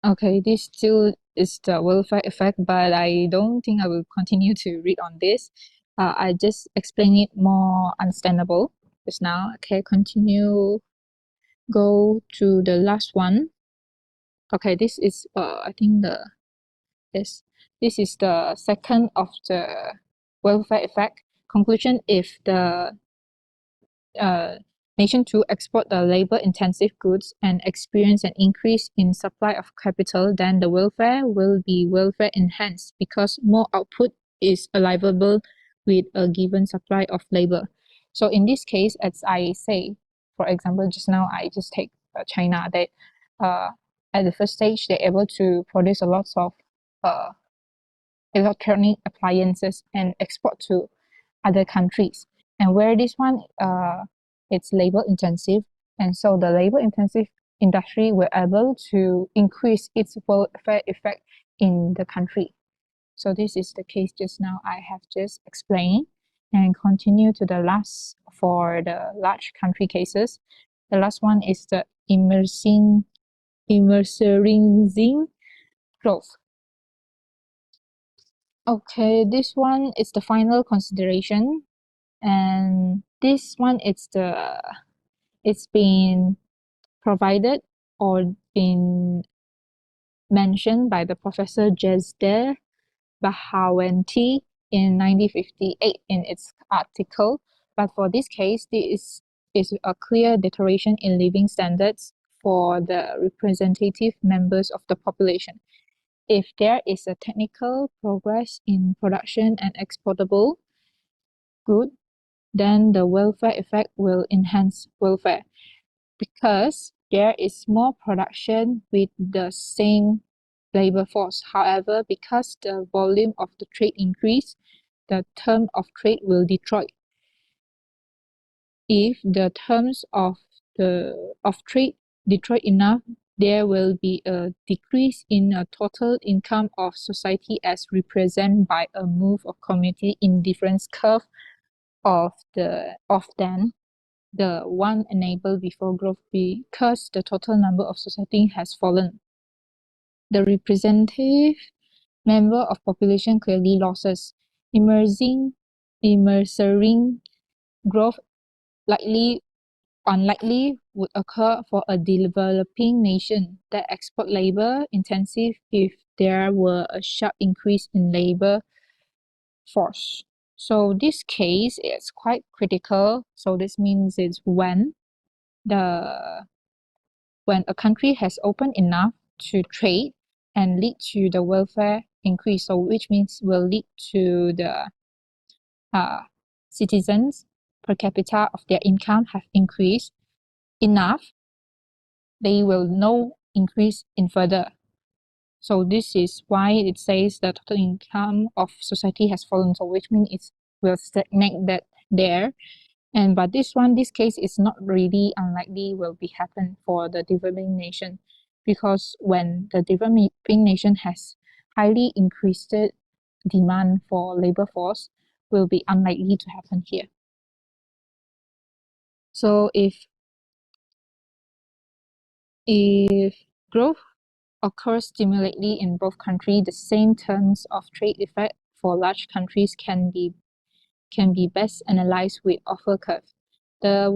Okay, this still is the welfare effect, but I don't think I will continue to read on this. I just explain it more understandable just now. Okay, continue. Go to the last one. Okay, this is I think this is the second of the welfare effect. Conclusion: if the nation to export the labor-intensive goods and experience an increase in supply of capital, then the welfare will be welfare enhanced because more output is allowable with a given supply of labor. So in this case, as I say, for example, just now I just take China. They at the first stage they're able to produce a lot of electronic appliances and export to other countries. And where this one it's labor intensive, and so the labor intensive industry were able to increase its welfare effect in the country. So this is the case just now I have just explained, and continue to the last for the large country cases. The last one is the emerging growth. Okay, this one is the final consideration, and this one it's been provided or been mentioned by the Professor Jezder Bahawanti in 1958 in its article. But for this case, this is a clear deterioration in living standards for the representative members of the population. If there is a technical progress in production and exportable good, then the welfare effect will enhance welfare because there is more production with the same labor force. However, because the volume of the trade increase, the term of trade will deteriorate. If the terms of trade deteriorate enough, there will be a decrease in a total income of society as represented by a move of community indifference curve of then the one enabled before growth because the total number of society has fallen. The representative member of population clearly losses. Emerging growth unlikely would occur for a developing nation that export labor intensive if there were a sharp increase in labor force. So this case is quite critical. So this means it's when a country has opened enough to trade and lead to the welfare increase, so which means will lead to the citizens per capita of their income have increased enough, they will no increase in further. So this is why it says the total income of society has fallen, so which means it will stagnate that there. And but this case is not really unlikely will be happen for the developing nation, because when the developing nation has highly increased demand for labor force, will be unlikely to happen here. So if growth occurs similarly in both countries, the same terms of trade effect for large countries can be best analyzed with offer curve. The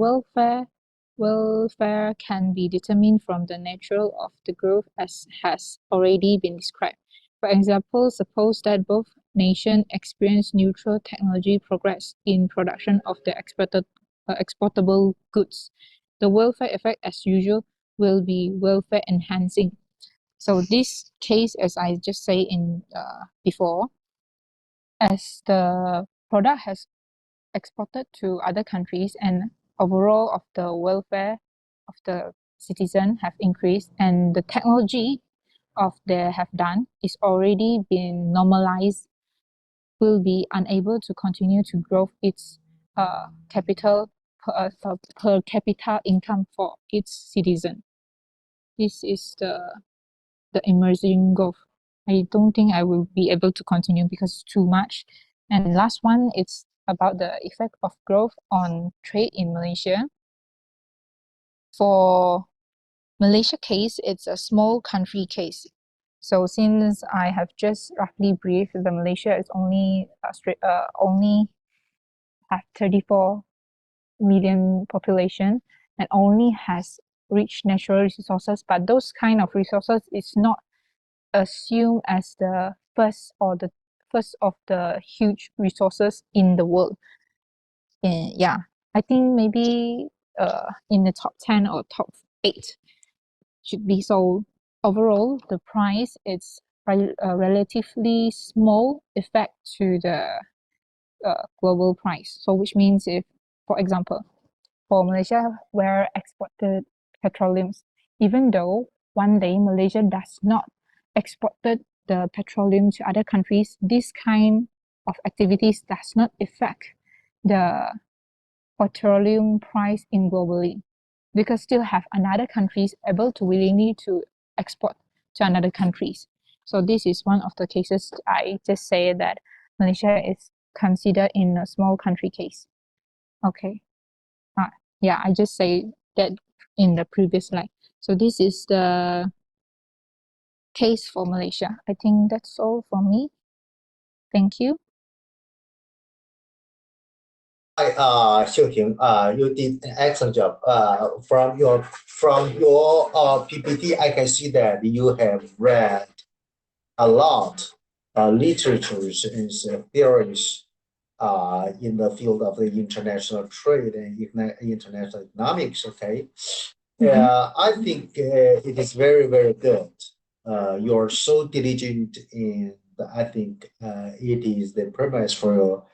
welfare can be determined from the nature of the growth as has already been described. For example, suppose that both nations experience neutral technology progress in production of the exportable goods. The welfare effect, as usual, will be welfare enhancing. So this case, as I just say in before, as the product has exported to other countries and overall of the welfare of the citizen have increased, and the technology of they have done is already been normalized, will be unable to continue to grow its capital per capita income for its citizen. This is the emerging growth. I don't think I will be able to continue because it's too much. And last one, it's about the effect of growth on trade in Malaysia. For Malaysia case, it's a small country case. So since I have just roughly briefed, the Malaysia is only have 34 million population and only has rich natural resources, but those kind of resources is not assumed as the first of the huge resources in the world. And yeah, I think maybe in the top 10 or top 8 should be. So overall, the price is a relatively small effect to the global price. So which means if, for example, for Malaysia, where exported petroleums, even though one day Malaysia does not exported the petroleum to other countries, this kind of activities does not affect the petroleum price in globally, because still have another countries able to willingly to export to another countries. So this is one of the cases I just say that Malaysia is considered in a small country case. Okay. Yeah, I just say that in the previous slide. So this is the case for Malaysia. I think that's all for me. Thank you. Hi, Xiuting, you did an excellent job. From your PPT, I can see that you have read a lot literatures and theories in the field of the international trade and international economics. Okay, I think it is very, very good. You're so diligent, and I think it is the premise for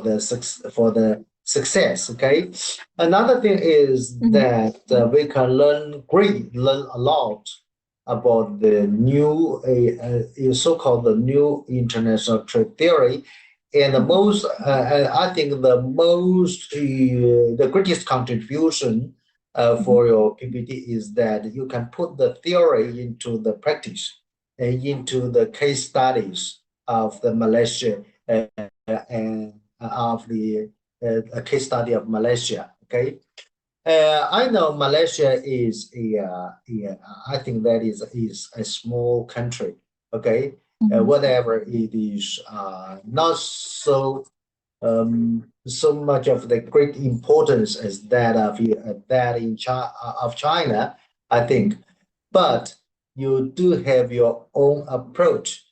the success. Okay. Another thing is that we can learn a lot about the new so-called the new international trade theory. And the most, I think the greatest contribution for your PPT is that you can put the theory into the practice and into the case studies of the Malaysia and of the case study of Malaysia. Okay. I know Malaysia is I think that is a small country. Okay. Whatever it is, not so so much of the great importance as that of China, I think, but you do have your own approach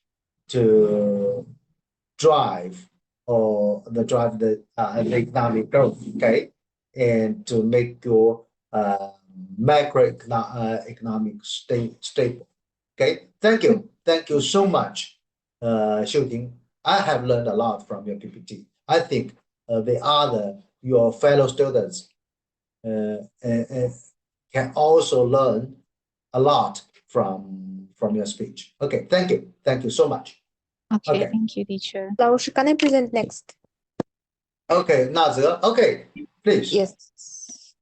to drive the economic growth. Okay, and to make your macroeconomic stable. Okay, thank you so much, Xiuting. I have learned a lot from your PPT. I think your fellow students can also learn a lot from your speech. Okay, thank you so much. Okay. Thank you, teacher. Larush, can I present next? Okay, Naze. Okay, please. Yes.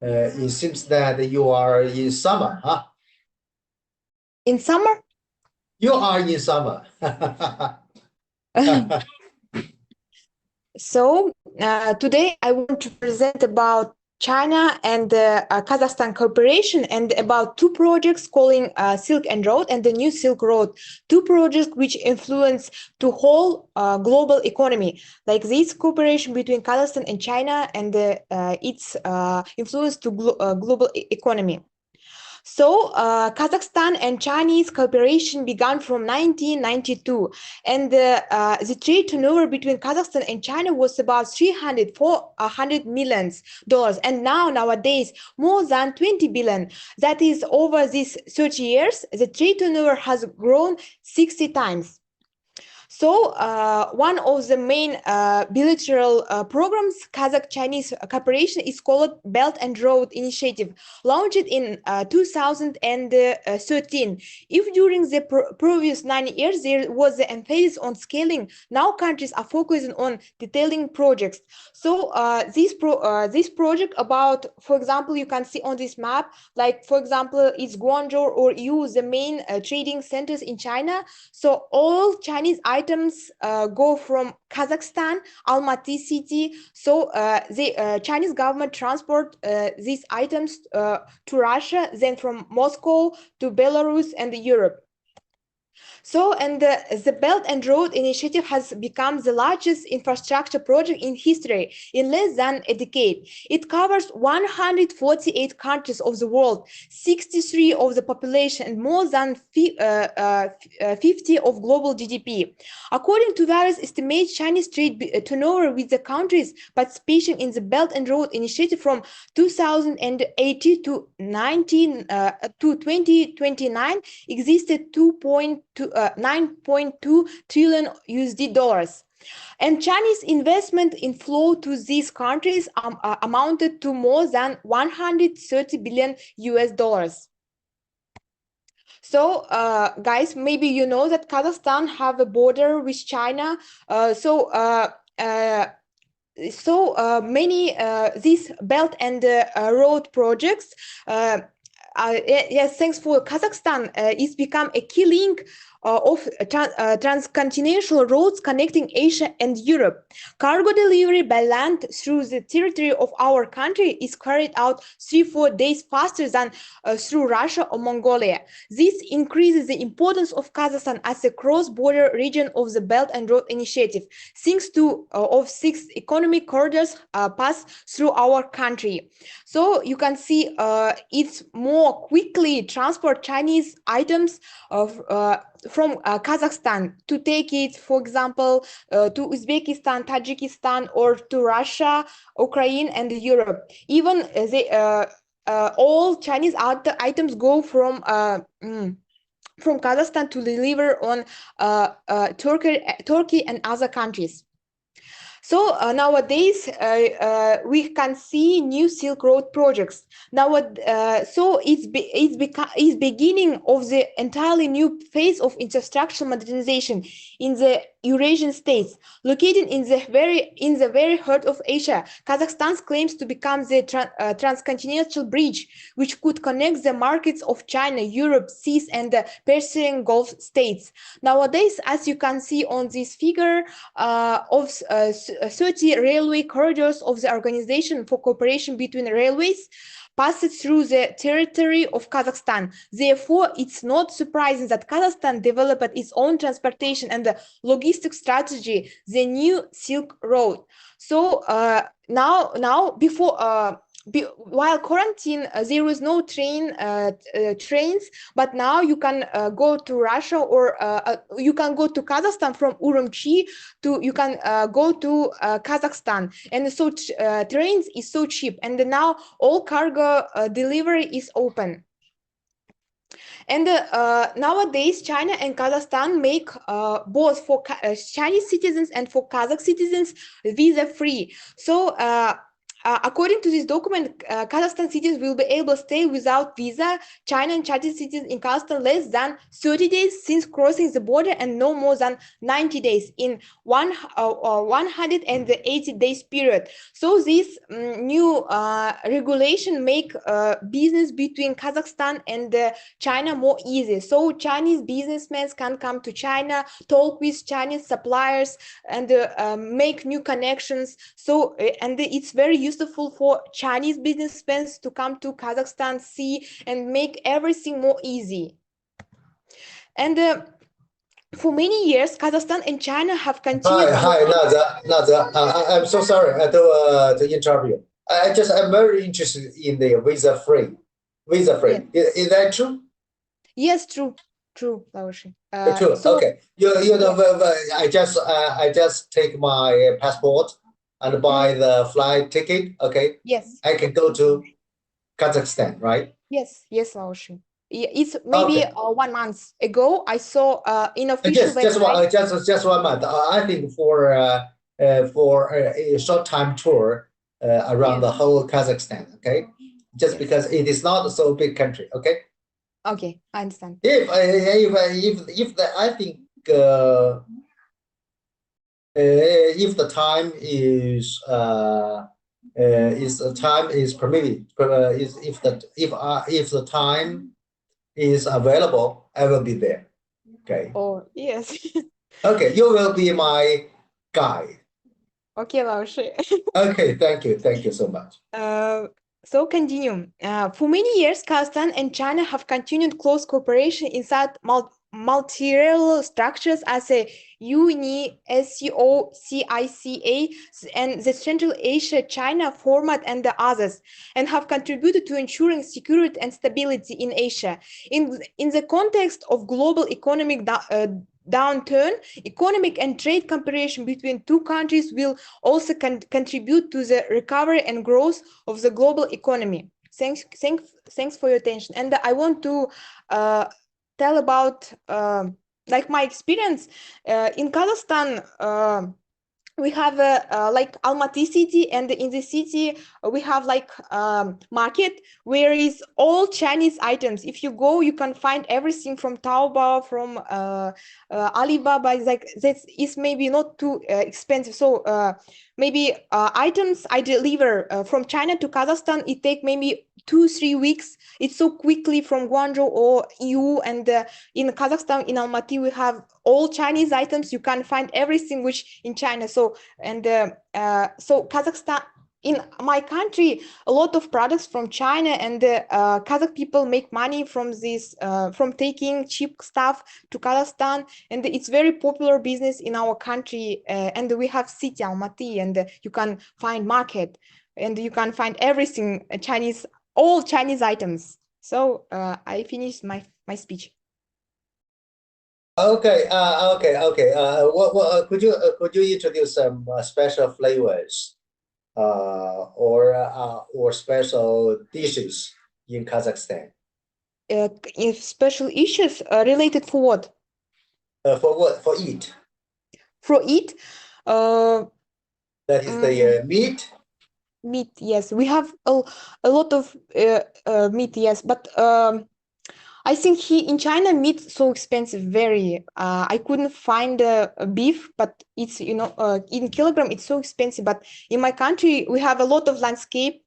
It seems that you are in summer, huh? In summer? You are in summer. So today I want to present about China and Kazakhstan cooperation, and about two projects calling Silk and Road and the New Silk Road, two projects which influence the whole global economy. Like this cooperation between Kazakhstan and China and its influence to global economy. So Kazakhstan and Chinese cooperation began from 1992, and the trade turnover between Kazakhstan and China was about $400 million, and nowadays more than 20 billion. That is, over these 30 years, the trade turnover has grown 60 times. So one of the main bilateral programs, Kazakh-Chinese cooperation, is called Belt and Road Initiative, launched in 2013. If during the previous 9 years there was the emphasis on scaling, now countries are focusing on detailing projects. So this project about, for example, you can see on this map, like for example, it's Guangzhou or Yiwu, the main trading centers in China. So all Chinese items go from Kazakhstan, Almaty city. So the Chinese government transport these items to Russia, then from Moscow to Belarus and Europe. So, and the Belt and Road Initiative has become the largest infrastructure project in history in less than a decade. It covers 148 countries of the world, 63 of the population, and more than 50 of global GDP. According to various estimates, Chinese trade turnover with the countries participating in the Belt and Road Initiative from 2080 to 2029 existed 9.2 trillion USD dollars. And Chinese investment inflow to these countries amounted to more than 130 billion US dollars. So, guys, maybe you know that Kazakhstan have a border with China. Many these belt and road projects. Yes, thanks for Kazakhstan. It's become a key link of transcontinental roads connecting Asia and Europe. Cargo delivery by land through the territory of our country is carried out 3-4 days faster than through Russia or Mongolia. This increases the importance of Kazakhstan as a cross-border region of the Belt and Road Initiative, thanks to of 6 economic corridors pass through our country. So you can see it's more quickly transport Chinese items from Kazakhstan to take it, for example, to Uzbekistan, Tajikistan, or to Russia, Ukraine, and Europe. Even all Chinese items go from Kazakhstan to deliver on Turkey and other countries. So nowadays we can see new Silk Road projects. So it's beginning of the entirely new phase of infrastructure modernization in the Eurasian states, located in the very heart of Asia. Kazakhstan claims to become the transcontinental bridge, which could connect the markets of China, Europe, seas, and the Persian Gulf states. Nowadays, as you can see on this figure, of 30 railway corridors of the Organization for Cooperation Between Railways passed through the territory of Kazakhstan. Therefore, it's not surprising that Kazakhstan developed its own transportation and the logistics strategy, the new Silk Road. So while quarantine, there was no trains, but now you can go to Russia, or you can go to Kazakhstan from Urumqi you can go to Kazakhstan, and so trains is so cheap, and now all cargo delivery is open. And nowadays, China and Kazakhstan make both for Chinese citizens and for Kazakh citizens visa-free. So according to this document, Kazakhstan citizens will be able to stay without visa. China and Chinese citizens in Kazakhstan less than 30 days since crossing the border, and no more than 90 days in 180 days period. So this new regulation make business between Kazakhstan and China more easy. So Chinese businessmen can come to China, talk with Chinese suppliers, and make new connections. So and it's very useful for Chinese businessmen to come to Kazakhstan, see, and make everything more easy. And for many years, Kazakhstan and China have continued. Hi, Naza. I'm so sorry to interrupt you. I'm very interested in the visa-free. Yeah. Is that true? Yes, true, Laoshi. True. So, Okay. You know, I just take my passport and buy the flight ticket. Okay. yes, I can go to Kazakhstan, right? yes, Laoshi. It's maybe 1 month ago I saw in official Just website. just 1 month. I think for a short time tour around the whole Kazakhstan. Okay. Just Yes. because it is not so big country. Okay. Okay, I understand. If I think if the time is permitted, if the time is available, I will be there. Okay. Oh, yes. Okay, you will be my guide. Okay, Laoshi. Okay, thank you so much. So continue. For many years, Kazakhstan and China have continued close cooperation inside multilateral structures as a UNI, SCO, CICA, and the Central Asia China format and the others, and have contributed to ensuring security and stability in Asia. In the context of global economic downturn, economic and trade cooperation between two countries will also contribute to the recovery and growth of the global economy. Thanks for your attention. And I want to tell about like my experience in Kazakhstan. We have like Almaty city, and in the city we have like market where is all Chinese items. If you go, you can find everything from Taobao, from Alibaba. It's like that is maybe not too expensive. So maybe items I deliver from China to Kazakhstan, it take maybe 2-3 weeks. It's so quickly from Guangzhou or EU, and in Kazakhstan, in Almaty, we have all Chinese items. You can find everything which in China. So so Kazakhstan, in my country, a lot of products from China, and Kazakh people make money from this, from taking cheap stuff to Kazakhstan, and it's very popular business in our country. And we have city Almaty, and you can find market, and you can find everything Chinese, all Chinese items. So I finished my speech. Okay, okay. What could you introduce some special flavors, or special dishes in Kazakhstan? If special issues related for what? For what? For eat? For eat? That is the meat. Meat, yes. We have a lot of meat, yes. But I think in China, meat so expensive, very. I couldn't find a beef, but it's, you know, in kilogram, it's so expensive. But in my country, we have a lot of landscape,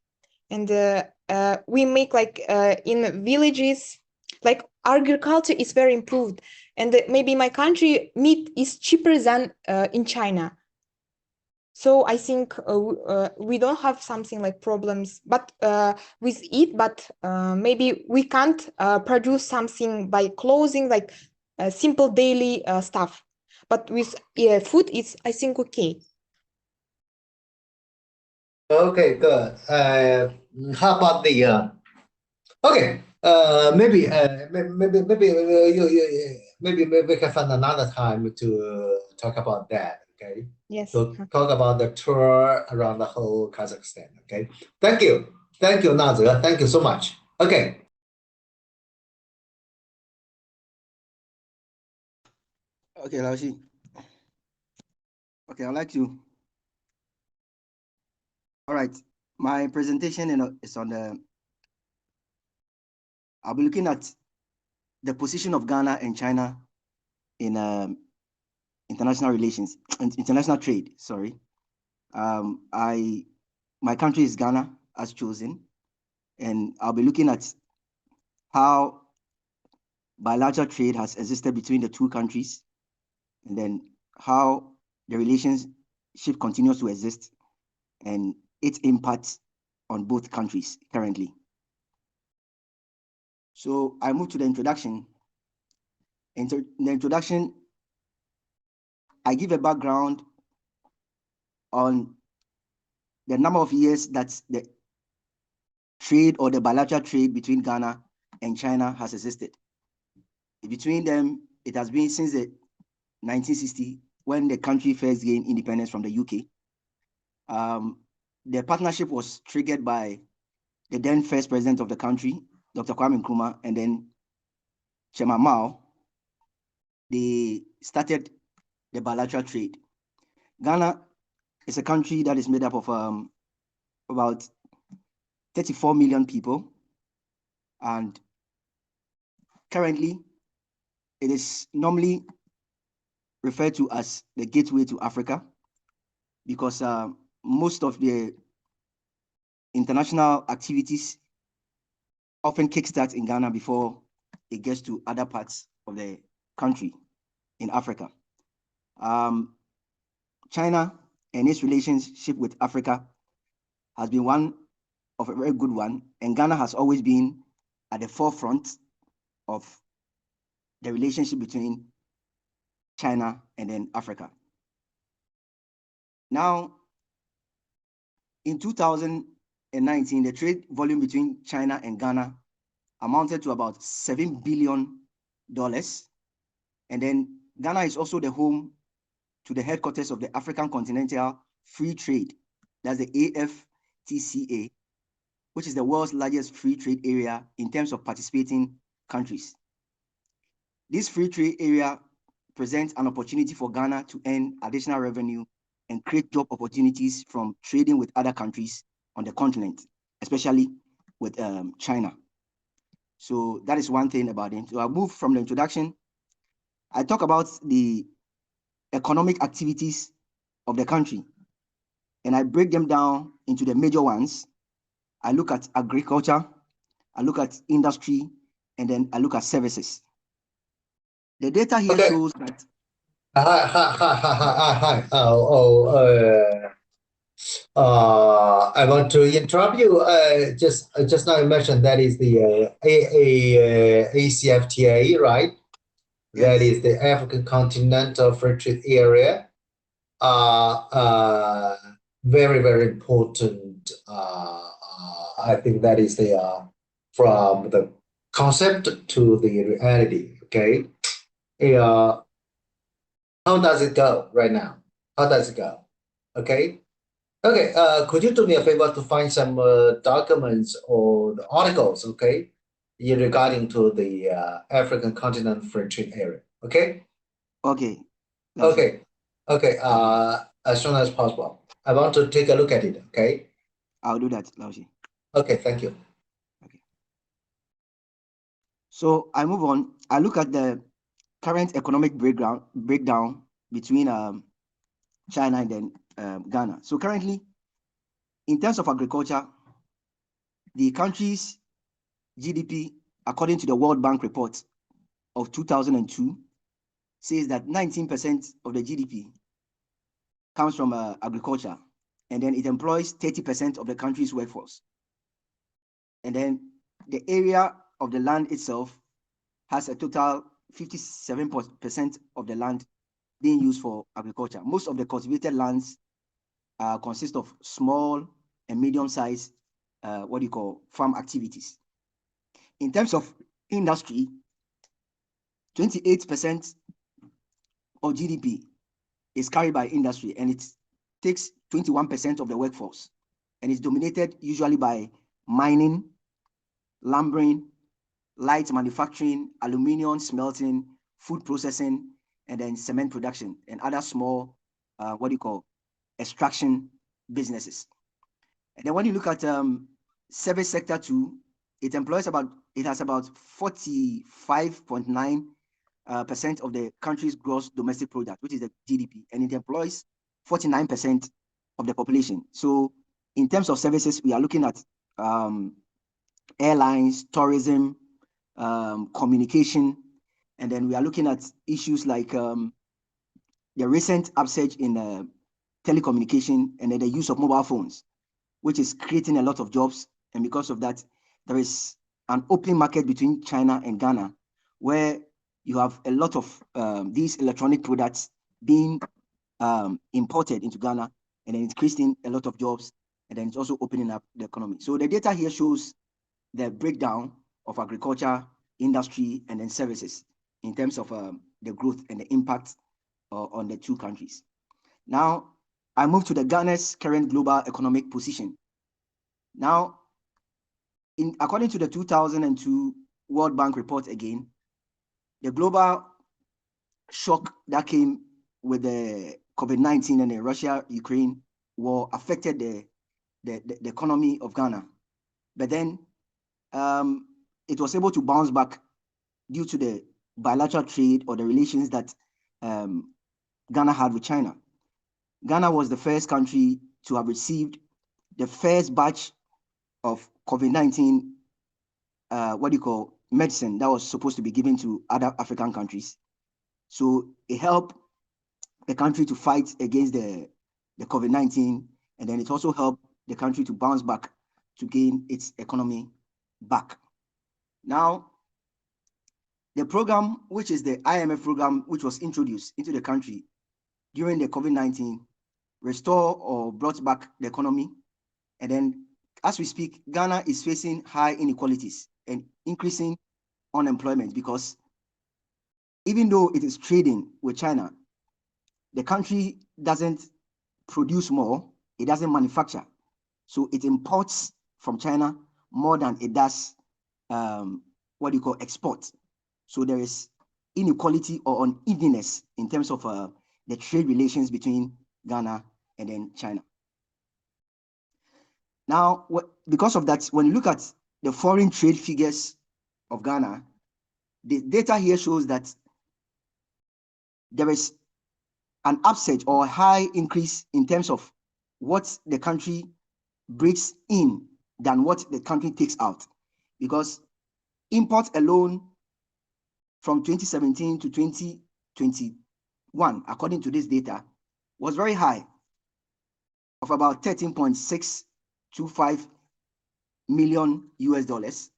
and we make like in villages, like agriculture is very improved. And maybe in my country, meat is cheaper than in China. So I think we don't have something like problems, but with it. But maybe we can't produce something by clothing, like simple daily stuff. But with food, it's, I think, okay. Okay, good. How about the okay? Maybe maybe we can find another time to talk about that. Okay. Yes. So talk about the tour around the whole Kazakhstan. Okay. Thank you, Naze. Thank you so much. Okay. Okay, Laoshi. Okay, I'd like to. All right, my presentation is on the. I'll be looking at the position of Ghana and China in international relations, international trade. Sorry, my country is Ghana as chosen, and I'll be looking at how bilateral trade has existed between the two countries, and then how the relationship continues to exist and its impact on both countries currently. So I move to the introduction. In the introduction, I give a background on the number of years that the trade or the bilateral trade between Ghana and China has existed. Between them, it has been since the 1960, when the country first gained independence from the UK. The partnership was triggered by the then first president of the country, Dr. Kwame Nkrumah, and then Chairman Mao. They started the bilateral trade. Ghana is a country that is made up of about 34 million people, and currently it is normally referred to as the gateway to Africa, because most of the international activities often kickstart in Ghana before it gets to other parts of the country in Africa. China and its relationship with Africa has been one of a very good one, and Ghana has always been at the forefront of the relationship between China and then Africa. Now, in 2019, the trade volume between China and Ghana amounted to about $7 billion. And then Ghana is also the home to the headquarters of the African Continental Free Trade, that's the AFTCA, which is the world's largest free trade area in terms of participating countries. This free trade area presents an opportunity for Ghana to earn additional revenue and create job opportunities from trading with other countries on the continent, especially with China. So that is one thing about it. So I'll move from the introduction. I talk about the economic activities of the country, and I break them down into the major ones. I look at agriculture, I look at industry, and then I look at services. The data here Okay. shows that. Hi. I want to interrupt you. Just now you mentioned that is the ACFTA, right? That Yes. is the African Continental Free Trade Area. Very, very important. I think that is the from the concept to the reality. Okay. How does it go right now? How does it go? Okay. Okay. Could you do me a favor to find some documents or the articles? Okay, regarding to the African Continental Free Trade Area. Okay. Okay. Okay. Okay. As soon as possible. I want to take a look at it. Okay. I'll do that, Laushi. Okay. Thank you. Okay. So I move on. I look at the current economic breakdown between China and then Ghana. So currently, in terms of agriculture, the country's GDP, according to the World Bank report of 2002, says that 19% of the GDP comes from agriculture, and then it employs 30% of the country's workforce. And then the area of the land itself has a total 57% of the land being used for agriculture. Most of the cultivated lands consist of small and medium-sized, farm activities. In terms of industry, 28% of GDP is carried by industry, and it takes 21% of the workforce, and it's dominated usually by mining, lumbering, light manufacturing, aluminum smelting, food processing, and then cement production, and other small, extraction businesses. And then when you look at service sector too, it has about 45.9% of the country's gross domestic product, which is the GDP, and it employs 49% of the population. So in terms of services, we are looking at airlines, tourism, communication, and then we are looking at issues like the recent upsurge in telecommunication and then the use of mobile phones, which is creating a lot of jobs. And because of that, there is an open market between China and Ghana, where you have a lot of these electronic products being imported into Ghana, and then it's creating a lot of jobs, and then it's also opening up the economy. So the data here shows the breakdown of agriculture, industry, and then services in terms of the growth and the impact on the two countries. Now, I move to the Ghana's current global economic position. Now, according to the 2002 World Bank report again, the global shock that came with the COVID-19 and the Russia-Ukraine war affected the economy of Ghana. But then it was able to bounce back due to the bilateral trade or the relations that Ghana had with China. Ghana was the first country to have received the first batch of COVID-19, medicine that was supposed to be given to other African countries. So it helped the country to fight against the COVID-19, and then it also helped the country to bounce back to gain its economy back. Now, The program, which is the IMF program, which was introduced into the country during the COVID-19, restore or brought back the economy. And then as we speak, Ghana is facing high inequalities and increasing unemployment because even though it is trading with China, the country doesn't produce more, it doesn't manufacture. So it imports from China more than it does what you call export. So there is inequality or unevenness in terms of the trade relations between Ghana and then China. Now, because of that, when you look at the foreign trade figures of Ghana, the data here shows that there is an upsurge or a high increase in terms of what the country brings in than what the country takes out. Because imports alone from 2017 to 2021, according to this data, was very high, of about 13.625 million US dollars.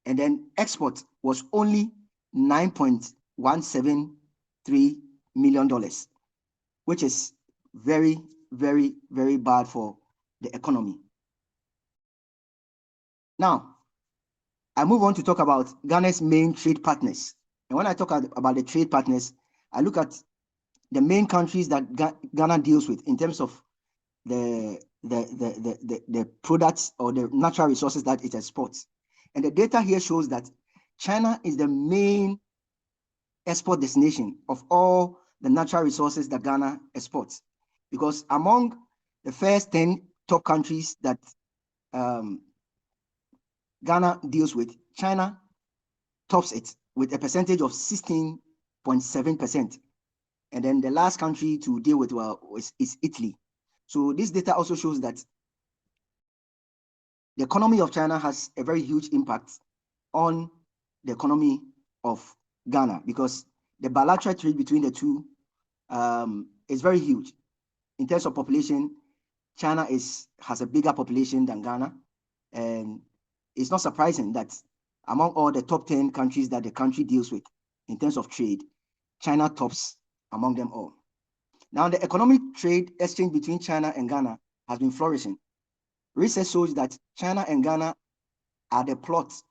And then export was only $9.173 million, which is very, very, very bad for the economy. Now, I move on to talk about Ghana's main trade partners. And when I talk about the trade partners, I look at the main countries that Ghana deals with in terms of the products or the natural resources that it exports. And the data here shows that China is the main export destination of all the natural resources that Ghana exports. Because among the first 10 top countries that Ghana deals with, China tops it with a percentage of 16.7%. And then the last country to deal with is Italy. So this data also shows that the economy of China has a very huge impact on the economy of Ghana because the bilateral trade between the two is very huge. In terms of population, China has a bigger population than Ghana. And it's not surprising that among all the top 10 countries that the country deals with in terms of trade, China tops among them all. Now, the economic trade exchange between China and Ghana has been flourishing. Research shows that China and Ghana are the pilots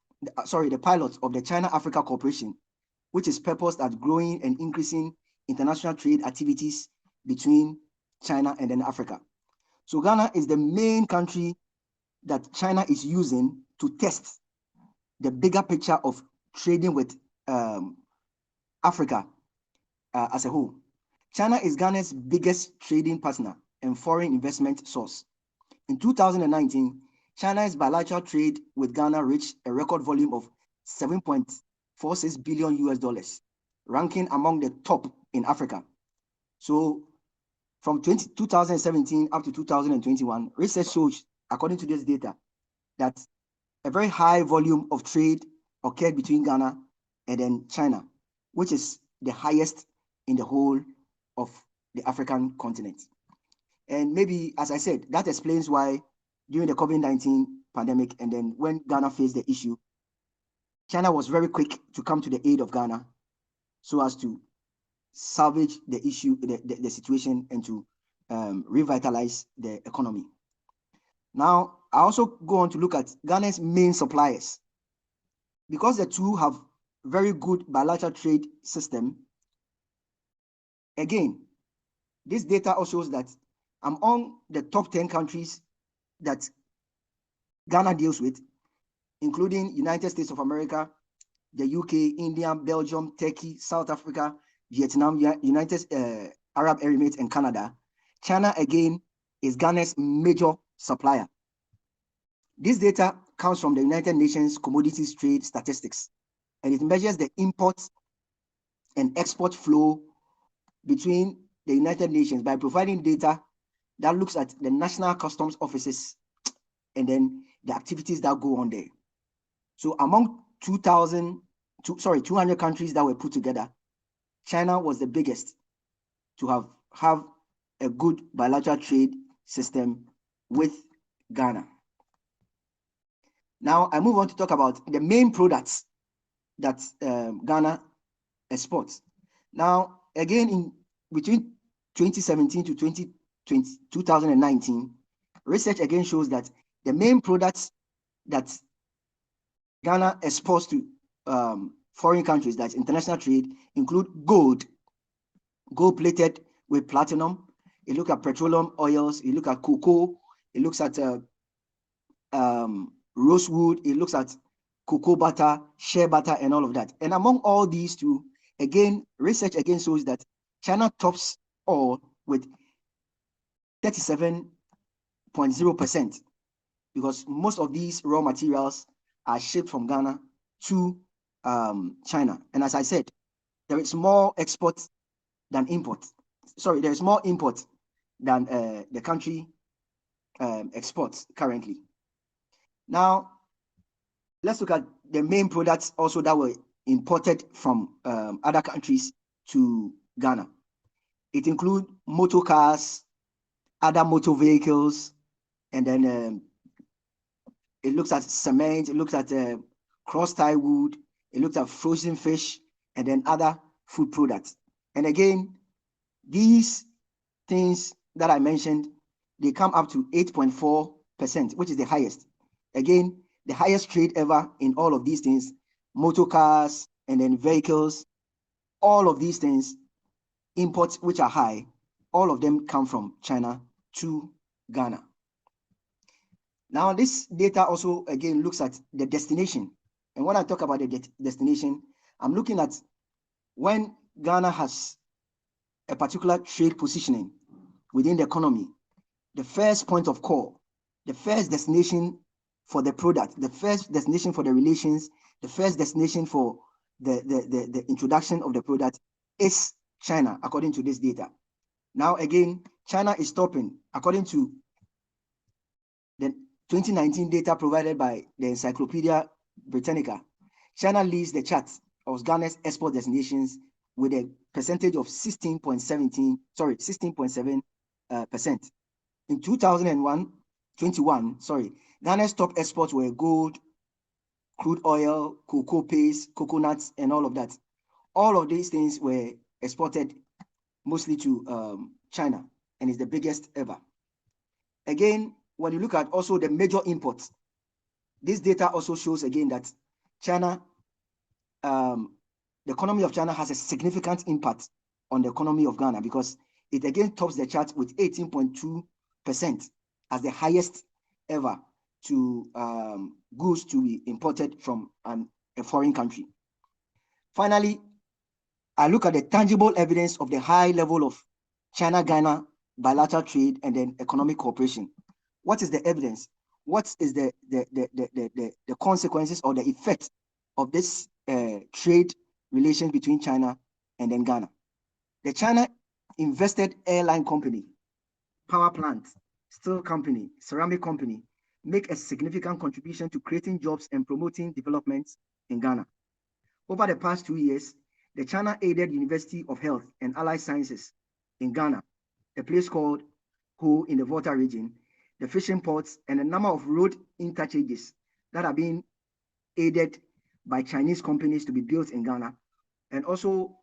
of the China-Africa Cooperation, which is purposed at growing and increasing international trade activities between China and then Africa. So Ghana is the main country that China is using to test the bigger picture of trading with Africa as a whole. China is Ghana's biggest trading partner and foreign investment source. In 2019, China's bilateral trade with Ghana reached a record volume of $7.46 billion US dollars, ranking among the top in Africa. So from 2017 up to 2021, research shows, according to this data, that a very high volume of trade occurred between Ghana and then China, which is the highest in the whole of the African continent. And maybe, as I said, that explains why during the COVID-19 pandemic and then when Ghana faced the issue, China was very quick to come to the aid of Ghana so as to salvage the issue, the situation, and to revitalize the economy. Now, I also go on to look at Ghana's main suppliers. Because the two have very good bilateral trade system, again, this data also shows that among the top 10 countries that Ghana deals with, including United States of America, the UK, India, Belgium, Turkey, South Africa, Vietnam, United Arab Emirates, and Canada, China again is Ghana's major supplier. This data comes from the United Nations Commodities Trade Statistics, and it measures the import and export flow between the United Nations by providing data that looks at the national customs offices and then the activities that go on there. So among 200 countries that were put together, China was the biggest to have a good bilateral trade system with Ghana. Now I move on to talk about the main products that Ghana exports. Now, again, in between 2017 to 2019, research again shows that the main products that Ghana exports to foreign countries, that's international trade, include gold plated with platinum. You look at petroleum oils, you look at cocoa, it looks at rosewood, it looks at cocoa butter, shea butter, and all of that. And among all these two, again, research again shows that China tops all with 37.0%, because most of these raw materials are shipped from Ghana to China. And as I said, there is more export than import. Sorry, there is more import than the country exports currently. Now, let's look at the main products also that were imported from other countries to Ghana. It includes motor cars, other motor vehicles, and then it looks at cement, it looks at cross-tie wood, it looks at frozen fish, and then other food products. And again, these things that I mentioned, they come up to 8.4%, which is the highest. Again, the highest trade ever in all of these things, motor cars and then vehicles, all of these things, imports which are high, all of them come from China to Ghana. Now, this data also, again, looks at the destination. And when I talk about the destination, I'm looking at when Ghana has a particular trade positioning within the economy, the first point of call, the first destination for the product, the first destination for the relations, the first destination for the introduction of the product is China, according to this data. Now, again, China is topping, according to the 2019 data provided by the Encyclopedia Britannica. China leads the chart of Ghana's export destinations with a percentage of 16.7%. In 2021, Ghana's top exports were gold, crude oil, cocoa paste, coconuts, and all of that. All of these things were exported mostly to China, and is the biggest ever. Again, when you look at also the major imports, this data also shows again that China, the economy of China has a significant impact on the economy of Ghana, because it again tops the chart with 18.2% as the highest ever to goods to be imported from a foreign country. Finally, I look at the tangible evidence of the high level of China-Ghana bilateral trade and then economic cooperation. What is the evidence? What is the consequences or the effect of this trade relation between China and then Ghana? The China invested airline company, power plant, steel company, ceramic company make a significant contribution to creating jobs and promoting development in Ghana. Over the past 2 years, the China-aided University of Health and Allied Sciences in Ghana, a place called Ho in the Volta region, the fishing ports, and a number of road interchanges that are being aided by Chinese companies to be built in Ghana, and also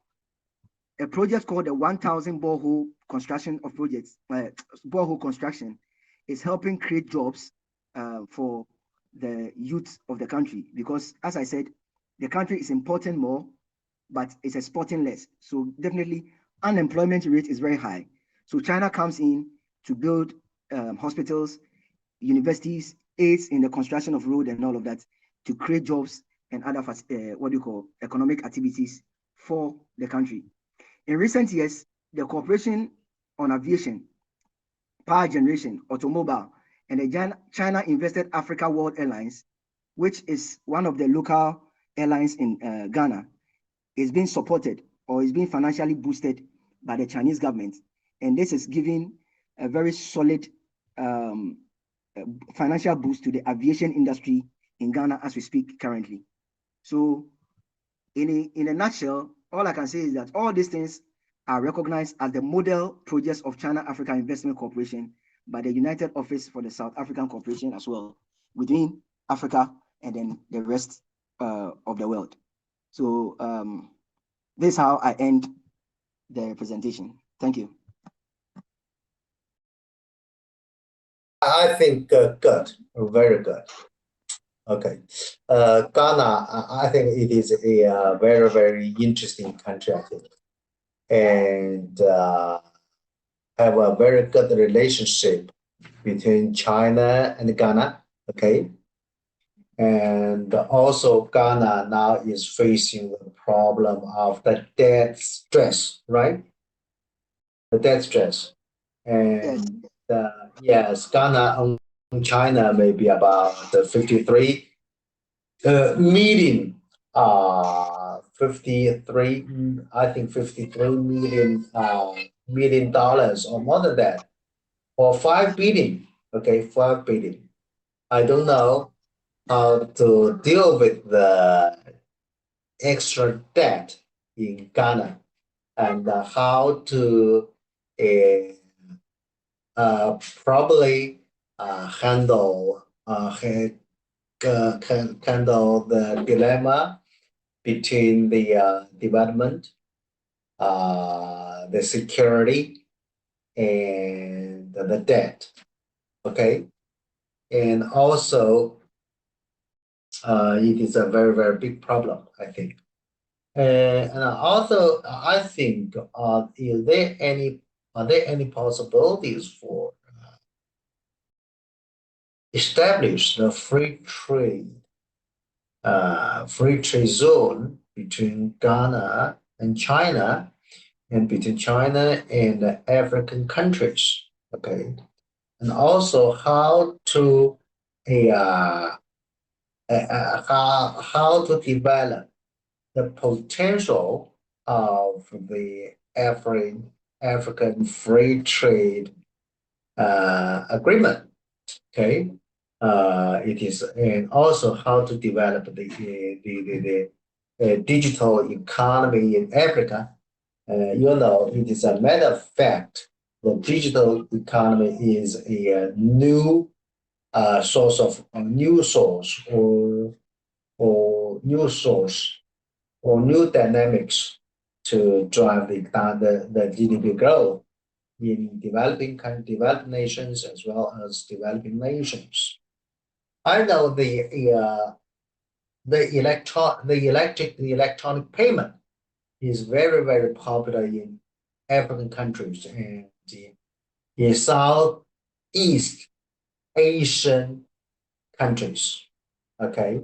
a project called the 1,000 borehole construction of projects. Borehole construction is helping create jobs for the youth of the country, because, as I said, the country is importing more, but it's exporting less. So definitely, unemployment rate is very high. So China comes in to build hospitals, universities, aids in the construction of road and all of that, to create jobs and other economic activities for the country. In recent years, the cooperation on aviation, power generation, automobile, and the China invested Africa World Airlines, which is one of the local airlines in Ghana, is being supported or is being financially boosted by the Chinese government. And this is giving a very solid financial boost to the aviation industry in Ghana as we speak currently. So in a nutshell, all I can say is that all these things are recognized as the model projects of China-Africa Investment Corporation by the United Office for the South African Corporation as well, within Africa and then the rest of the world. So this is how I end the presentation. Thank you. I think good, very good. Okay, Ghana, I think it is a very, very interesting country, I think, and have a very good relationship between China and Ghana. Okay, and also Ghana now is facing the problem of the debt stress, right? The debt stress, and yes, Ghana on China may be about 53 million, 53, I think 53 million dollars or more than that, or 5 billion. Okay, 5 billion. I don't know how to deal with the extra debt in Ghana and how to probably handle the dilemma between the development, the security, and the debt. Okay, and also it is a very, very big problem, I think. And also, I think, are there any possibilities for establish the free trade zone between Ghana and China, and between China and the African countries? Okay, and also how to how to develop the potential of the African free trade agreement. Okay, it is, and also how to develop the digital economy in Africa. You know, it is a matter of fact, the digital economy is a new source or new dynamics to drive the GDP growth in developed nations as well as developing nations. I know the electronic payment is very, very popular in African countries and in Southeast Asian countries. Okay,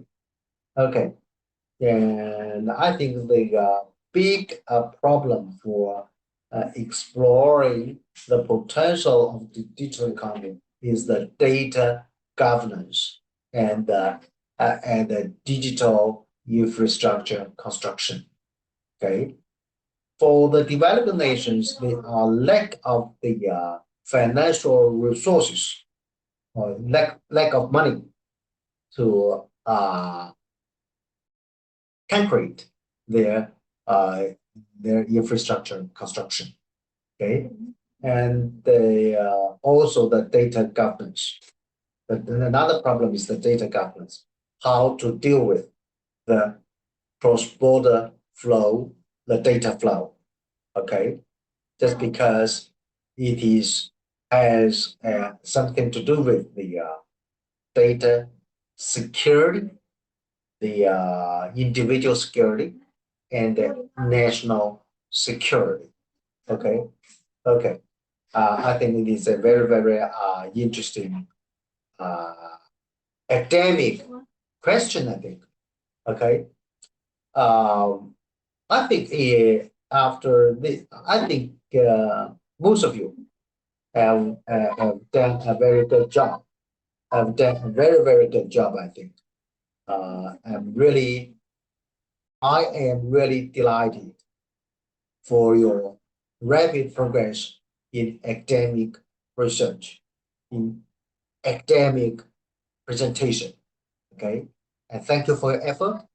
and I think the big problem for exploring the potential of the digital economy is the data governance and the digital infrastructure construction. Okay, for the developing nations, there are lack of the financial resources or lack of money to concrete their infrastructure construction. Okay, and also the data governance. But another problem is the data governance. How to deal with the cross-border flow, the data flow. Okay, just because it has something to do with the data security, the individual security, and the national security. Okay, I think it is a very, very interesting academic question, I think. Okay, I think after this, I think most of you have done a very good job. Have done a very, very good job, I think. I am really delighted for your rapid progress in academic research, in academic presentation. Okay, and thank you for your effort,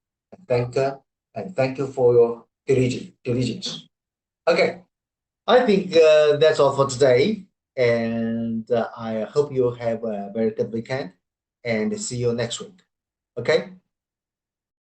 and thank you for your diligence. Okay, I think that's all for today, and I hope you have a very good weekend, and see you next week. Okay.